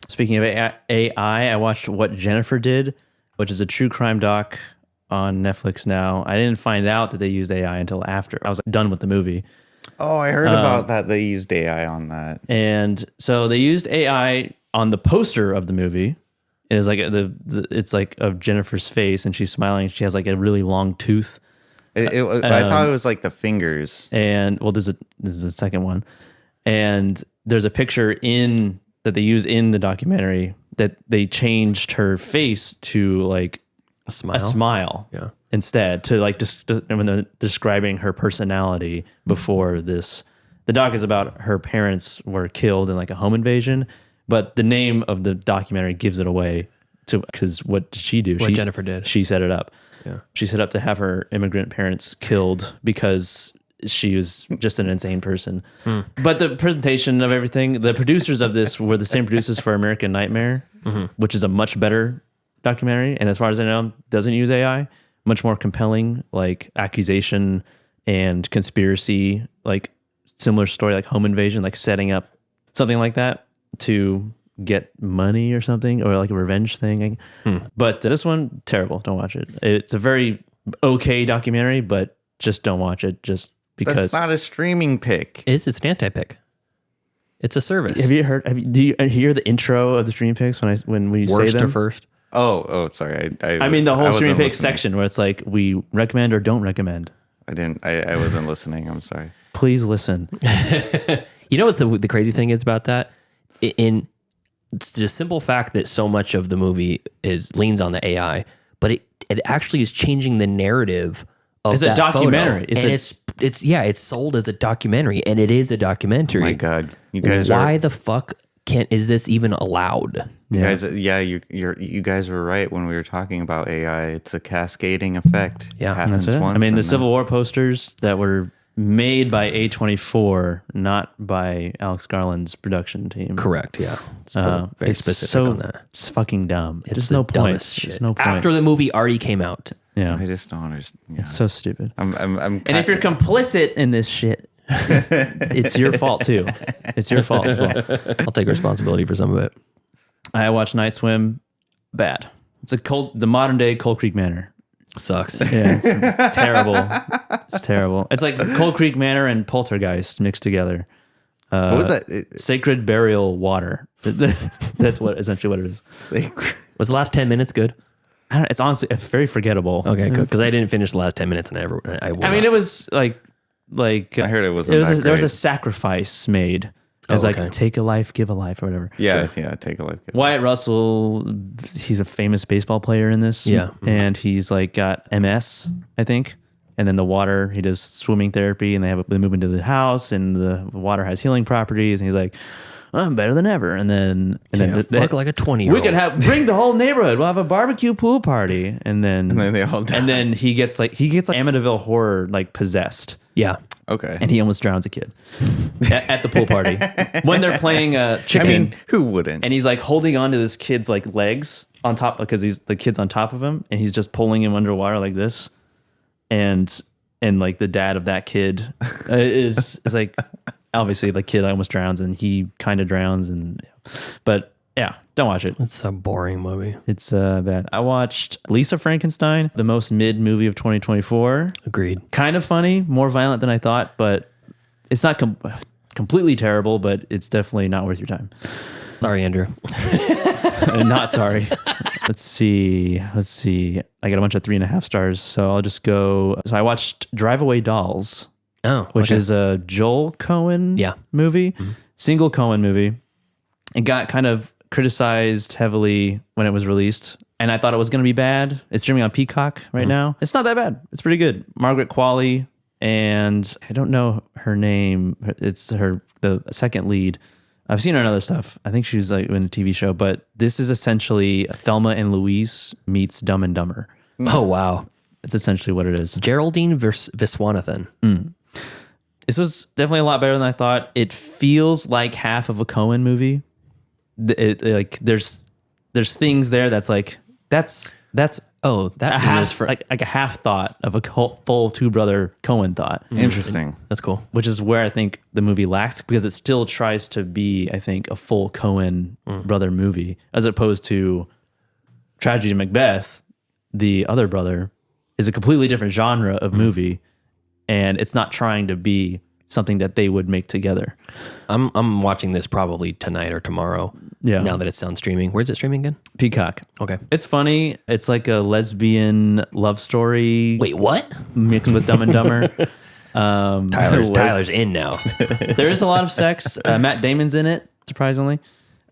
Speaking of AI, I watched What Jennifer Did, which is a true crime doc on Netflix now. I didn't find out that they used AI until after I was done with the movie. Oh, I heard about that. They used AI on that. And so they used AI on the poster of the movie. It is like it's like of Jennifer's face and she's smiling. She has like a really long tooth. I thought it was like the fingers. And well, this is the second one. And there's a picture that they use in the documentary that they changed her face to like a smile. Yeah. Instead, to like when they're describing her personality before this. The doc is about her parents were killed in like a home invasion, but the name of the documentary gives it away because what did she do? Jennifer did. She set it up. Yeah. She set up to have her immigrant parents killed because she was just an insane person. But the presentation of everything, the producers of this were the same producers for American Nightmare, which is a much better documentary. And as far as I know, doesn't use AI. Much more compelling, like accusation and conspiracy, like similar story, like home invasion, like setting up something like that to get money or something, or like a revenge thing. But this one, terrible. Don't watch it. It's a very okay documentary, but just don't watch it just because. That's not a streaming pick. It's an anti-pick. It's a service. Do you hear the intro of the stream picks when we say them? Worst or first? Oh, sorry. I mean the whole stream pick section where it's like we recommend or don't recommend. I wasn't listening. I'm sorry. Please listen. You know what the crazy thing is about that? It's the simple fact that so much of the movie leans on the AI, but it actually is changing the narrative of it's a documentary. It's sold as a documentary, and it is a documentary. Oh my God, you guys! Why the fuck is this even allowed? You guys were right when we were talking about AI. It's a cascading effect. Yeah, that's it. I mean, the Civil War posters that were made by A24, not by Alex Garland's production team. Correct. Yeah, it's very specific on that. It's fucking dumb. It's no point. There's no point. After the movie already came out. Yeah, I just don't understand. Yeah. It's so stupid. And if you're complicit in this shit, it's your fault too. It's your fault as well. I'll take responsibility for some of it. I watched Night Swim. Bad. It's the modern day Cold Creek Manor. Sucks. Yeah, it's terrible. It's terrible. It's like Cold Creek Manor and Poltergeist mixed together. What was that? Sacred Burial Water. That's essentially what it is. Sacred. Was the last 10 minutes good? It's honestly very forgettable. Okay, good. Because I didn't finish the last 10 minutes, and I mean, it was like I heard it wasn't. There was a sacrifice made. It's like take a life, give a life, or whatever. Yeah, take a life. Wyatt Russell, he's a famous baseball player in this. Yeah, and he's like got MS, I think. And then the water, he does swimming therapy, and they move into the house, and the water has healing properties, and he's like, I'm better than ever. And then fuck like a 20-year-old. We could bring the whole neighborhood. We'll have a barbecue pool party, and then they all die. And then he gets like Amityville Horror like possessed. Yeah. Okay. And he almost drowns a kid at the pool party when they're playing chicken. I mean, who wouldn't? And he's like holding onto this kid's like legs on top because the kid's on top of him, and he's just pulling him underwater like this. And like the dad of that kid is like obviously the kid almost drowns, and he kind of drowns, but Yeah, don't watch it. It's a boring movie. It's bad. I watched Lisa Frankenstein, the most mid movie of 2024. Agreed. Kind of funny, more violent than I thought, but it's not completely terrible, but it's definitely not worth your time. Sorry, Andrew. Not sorry. Let's see. I got a bunch of 3.5 stars, so I'll just go. So I watched Drive Away Dolls. Which is a Joel Cohen movie, single Cohen movie. It got kind of criticized heavily when it was released, and I thought it was going to be bad. It's streaming on Peacock right now. It's not that bad. It's pretty good. Margaret Qualley, and I don't know her name. It's the second lead. I've seen her in other stuff. I think she was like in a TV show, but this is essentially Thelma and Louise meets Dumb and Dumber. Oh, wow. It's essentially what it is. Geraldine Viswanathan. This was definitely a lot better than I thought. It feels like half of a Cohen movie. Like there's things there that's like that's a half thought of a full two brother Cohen thought. Interesting. That's cool. Which is where I think the movie lacks, because it still tries to be, I think, a full Cohen brother movie, as opposed to Tragedy of Macbeth. The other brother is a completely different genre of movie, and it's not trying to be something that they would make together. I'm watching this probably tonight or tomorrow. Yeah. Now that it's on streaming. Where's it streaming again? Peacock. Okay. It's funny. It's like a lesbian love story. Wait, what? Mixed with Dumb and Dumber. Tyler's in now. There is a lot of sex. Matt Damon's in it, surprisingly.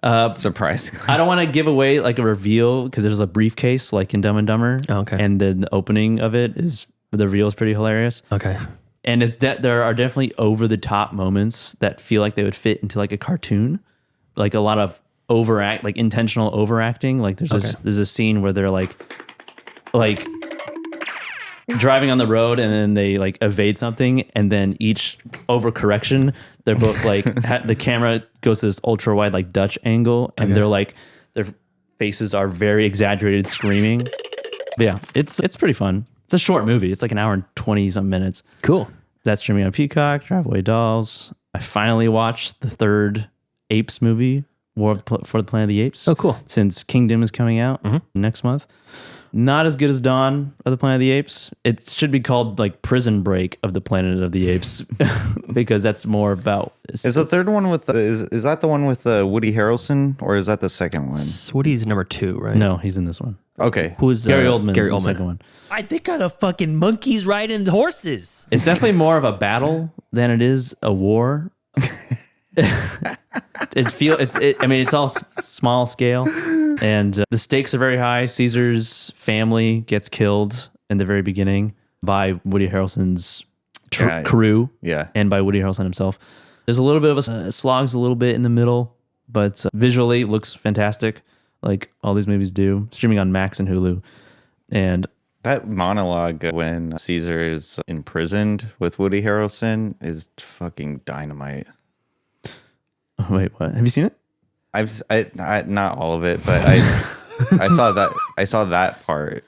Surprisingly. I don't want to give away like a reveal, because there's a briefcase like in Dumb and Dumber. Oh, okay. And then the opening of it the reveal is pretty hilarious. Okay. And there are definitely over the top moments that feel like they would fit into like a cartoon, like a lot of intentional overacting. Like there's a scene where they're like driving on the road, and then they like evade something, and then each overcorrection, they're both like the camera goes to this ultra wide like Dutch angle, and they're like their faces are very exaggerated screaming. But yeah, it's pretty fun. It's a short movie. It's like an hour and 20 some minutes. Cool. That's streaming on Peacock. Drive Away Dolls. I finally watched the third Apes movie, War for the Planet of the Apes. Oh, cool. Since Kingdom is coming out next month. Not as good as Dawn of the Planet of the Apes. It should be called like Prison Break of the Planet of the Apes, because that's more about. Is the third one with is that the one with Woody Harrelson, or is that the second one? Woody's number 2, right? No, he's in this one. Okay. Who's Gary Oldman? The second one. I think of the fucking monkeys riding horses. It's definitely more of a battle than it is a war. It's all small scale, and the stakes are very high. Caesar's family gets killed in the very beginning by Woody Harrelson's crew, and by Woody Harrelson himself. There's a little bit of a slogs a little bit in the middle, but visually it looks fantastic, like all these movies do. Streaming on Max and Hulu, and that monologue when Caesar is imprisoned with Woody Harrelson is fucking dynamite. Wait, what? Have you seen it? I not all of it, but I saw that. I saw that part.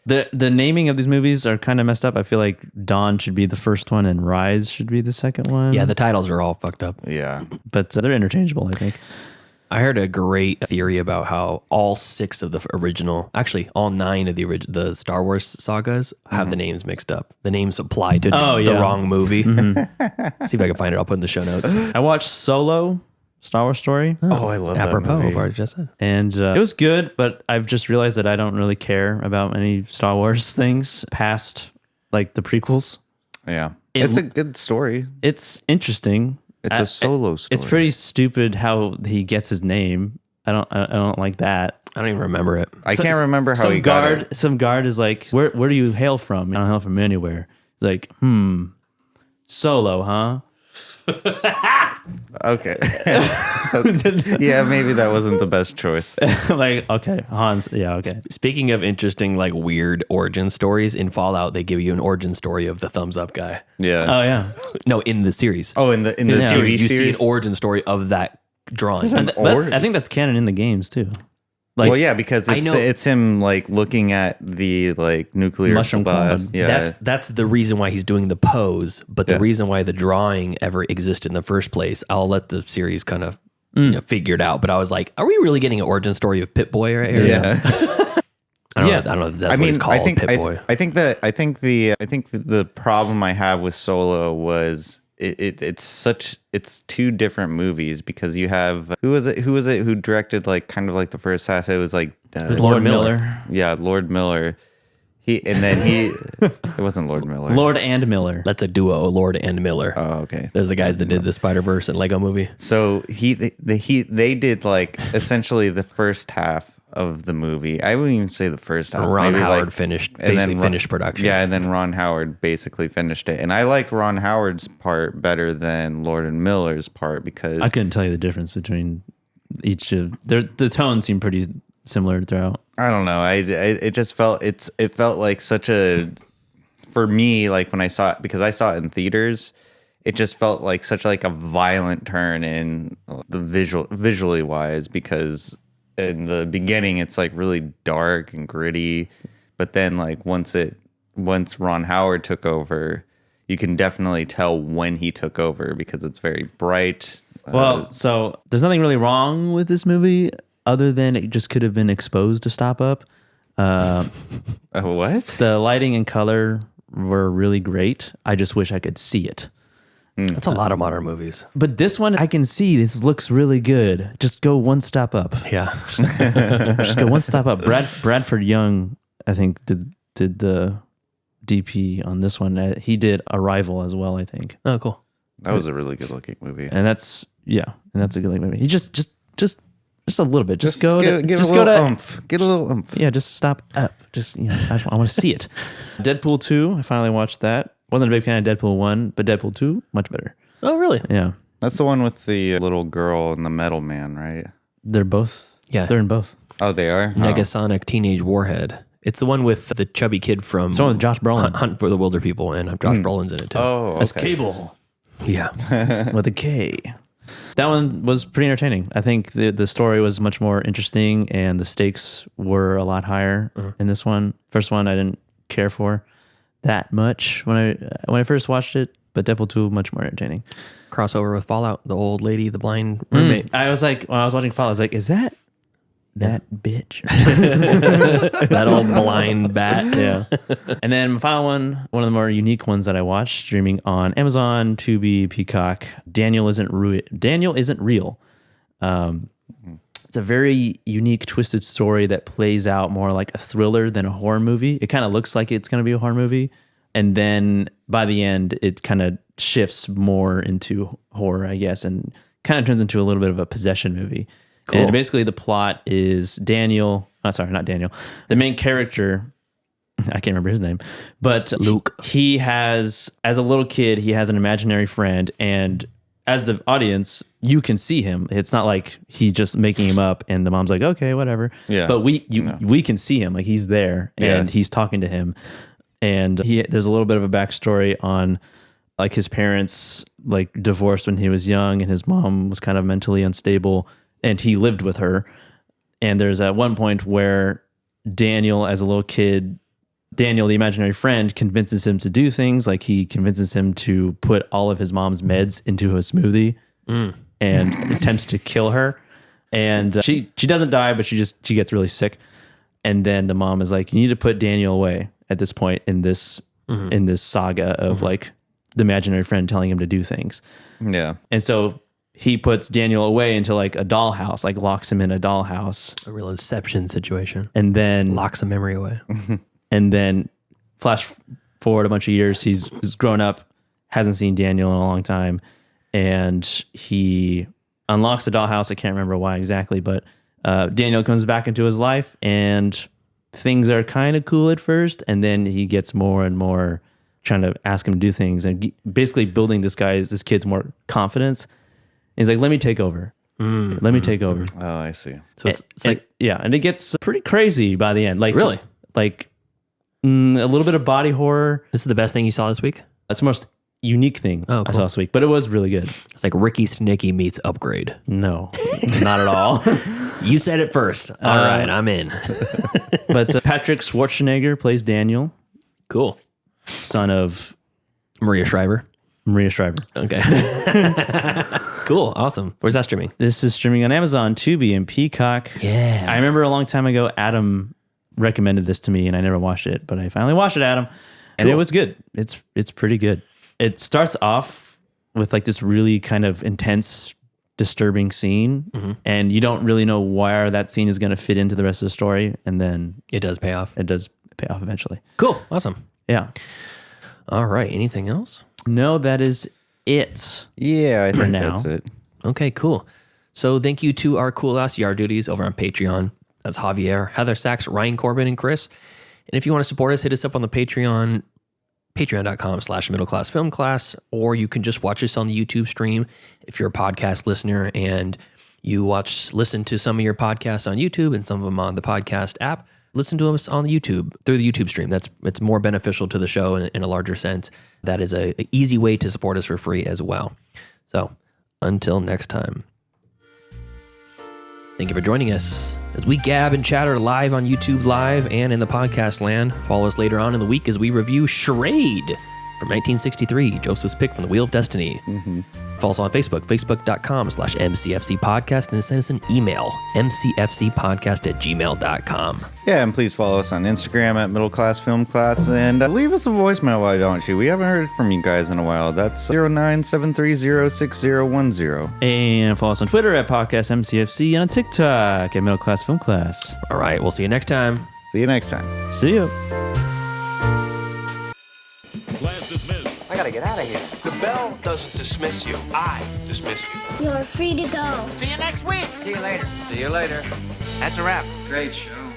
The naming of these movies are kind of messed up. I feel like Dawn should be the first one and Rise should be the second one. Yeah, the titles are all fucked up. Yeah, but they're interchangeable, I think. I heard a great theory about how all 6 of the original, actually all 9 of the Star Wars sagas have the names mixed up. The names apply to the wrong movie. See if I can find it. I'll put in the show notes. I watched Solo, Star Wars story. Oh, I love that movie. Of what I just said. And it was good, but I've just realized that I don't really care about any Star Wars things past like the prequels. Yeah, it's a good story. It's interesting. It's a solo story. It's pretty stupid how he gets his name. I don't like that. I don't even remember it. I can't remember how he got it. Some guard is like, where do you hail from? I don't hail from anywhere. He's like, Solo, huh? Okay. Yeah, maybe that wasn't the best choice. Like, okay, Hans. Yeah, okay. Speaking of interesting, like weird origin stories, in Fallout, they give you an origin story of the thumbs up guy. Yeah. Oh yeah. No, in the series. Oh, in the TV you series, see an origin story of that drawing. I think that's canon in the games too. Like, well, yeah, because it's him like looking at the like nuclear mushroom blast. Yeah, that's the reason why he's doing the pose. But the reason why the drawing ever existed in the first place, I'll let the series kind of figured out. But I was like, are we really getting an origin story of Pip-Boy right here? Yeah. I don't know if that's what it's called. Pip-Boy. I think the problem I have with Solo was it's two different movies, because you have who was it who directed like kind of like the first half. It was like it was Lord Miller. Yeah, Lord Miller. It wasn't Lord Miller. Lord and Miller. That's a duo, Lord and Miller. Oh, okay. There's the guys that did the Spider-Verse and Lego movie. So they did like essentially the first half of the movie. I wouldn't even say the first half. Ron Howard finished production. Yeah, and then Ron Howard basically finished it. And I liked Ron Howard's part better than Lord and Miller's part, because I couldn't tell you the difference between each of the tone seemed pretty similar throughout. I don't know. It just felt it felt like such a, for me, like when I saw it, because I saw it in theaters, it just felt like such like a violent turn in the visually wise, because in the beginning it's like really dark and gritty, but then like once Ron Howard took over, you can definitely tell when he took over, because it's very bright. Well, so there's nothing really wrong with this movie other than it just could have been exposed to stop up. What? The lighting and color were really great. I just wish I could see it. That's a lot of modern movies. But this one, I can see this looks really good. Just go one step up. Yeah. Just go one step up. Bradford Young, I think, did the DP on this one. He did Arrival as well, I think. Oh, cool. That was a really good looking movie. And that's a good looking movie. He just a little bit. Just go get a little oomph. Get a little oomph. Yeah, just stop up. Just, I want to see it. Deadpool 2, I finally watched that. Wasn't a big fan of Deadpool 1, but Deadpool 2, much better. Oh, really? Yeah. That's the one with the little girl and the metal man, right? They're both. Yeah. They're in both. Oh, they are? Negasonic Teenage Warhead. It's the one with the chubby kid from... It's the one with Josh Brolin. Hunt for the Wilder People, and Josh Brolin's in it, too. Oh, okay. That's Cable. Yeah. With a K. That one was pretty entertaining. I think the story was much more interesting, and the stakes were a lot higher in this one. First one I didn't care for that much when I first watched it, but Deadpool 2 much more entertaining. Crossover with Fallout, the old lady, the blind roommate. I was like, when I was watching Fallout, I was like, is that bitch? That old blind bat. Yeah. And then my final one of the more unique ones that I watched, streaming on Amazon, Tubi, Peacock, Daniel Isn't Real. It's a very unique, twisted story that plays out more like a thriller than a horror movie. It kind of looks like it's going to be a horror movie. And then by the end, it kind of shifts more into horror, I guess, and kind of turns into a little bit of a possession movie. Cool. And basically the plot is Daniel. Not Daniel. The main character, I can't remember his name, but Luke. He has, as a little kid, he has an imaginary friend, and as the audience, you can see him. It's not like he's just making him up and the mom's like, okay, whatever. Yeah. But we can see him, like he's there and he's talking to him. And there's a little bit of a backstory on like his parents like divorced when he was young, and his mom was kind of mentally unstable, and he lived with her. And there's at one point where Daniel, as a little kid, Daniel, the imaginary friend, convinces him to do things. Like he convinces him to put all of his mom's meds into a smoothie and attempts to kill her. And she doesn't die, but she gets really sick. And then the mom is like, you need to put Daniel away at this point in this saga of like the imaginary friend telling him to do things. Yeah. And so he puts Daniel away into like a dollhouse, like locks him in a dollhouse. A real Inception situation. And then locks a memory away. And then flash forward a bunch of years, he's grown up, hasn't seen Daniel in a long time, and he unlocks the dollhouse. I can't remember why exactly, but Daniel comes back into his life, and things are kind of cool at first, and then he gets more and more trying to ask him to do things, and basically building this kid's more confidence. And he's like, let me take over. Let me take over. Oh, I see. So it's like, yeah, and it gets pretty crazy by the end. Like, really? Like, a little bit of body horror. This is the best thing you saw this week? That's the most unique thing I saw this week, but it was really good. It's like Ricky Snicky meets Upgrade. No, not at all. You said it first. All right, I'm in. But Patrick Schwarzenegger plays Daniel. Cool. Son of Maria Shriver. Maria Shriver. Okay. Cool. Awesome. Where's that streaming? This is streaming on Amazon, Tubi, and Peacock. Yeah. I remember a long time ago, Adam recommended this to me, and I never watched it, but I finally watched it, Adam, and it was good. It's pretty good. It starts off with like this really kind of intense, disturbing scene, and you don't really know where that scene is going to fit into the rest of the story, and then it does pay off. It does pay off eventually. Cool. Awesome. Yeah. All right. Anything else? No, that is it. Yeah, I think now. that's it. Okay, cool. So thank you to our cool ass yard duties over on Patreon. That's Javier, Heather Sachs, Ryan Corbin, and Chris. And if you want to support us, hit us up on the Patreon, patreon.com/middleclassfilmclass, or you can just watch us on the YouTube stream. If you're a podcast listener and you listen to some of your podcasts on YouTube and some of them on the podcast app, listen to us on the YouTube, through the YouTube stream. It's more beneficial to the show in a larger sense. That is an easy way to support us for free as well. So until next time. Thank you for joining us as we gab and chatter live on YouTube Live and in the podcast land. Follow us later on in the week as we review Charade from 1963, Joseph's pick from the Wheel of Destiny. Follow us on Facebook, facebook.com/MCFC podcast, and send us an email, mcfcpodcast@gmail.com. Yeah, and please follow us on Instagram at Middle Class Film Class, and leave us a voicemail, why don't you? We haven't heard from you guys in a while. That's 0973060010. And follow us on Twitter at Podcast MCFC and on TikTok at Middle Class Film Class. All right, we'll see you next time. See you next time. See you. I gotta get out of here. The bell doesn't dismiss you. I dismiss you. You're free to go. See you next week. See you later. See you later. That's a wrap. Great show.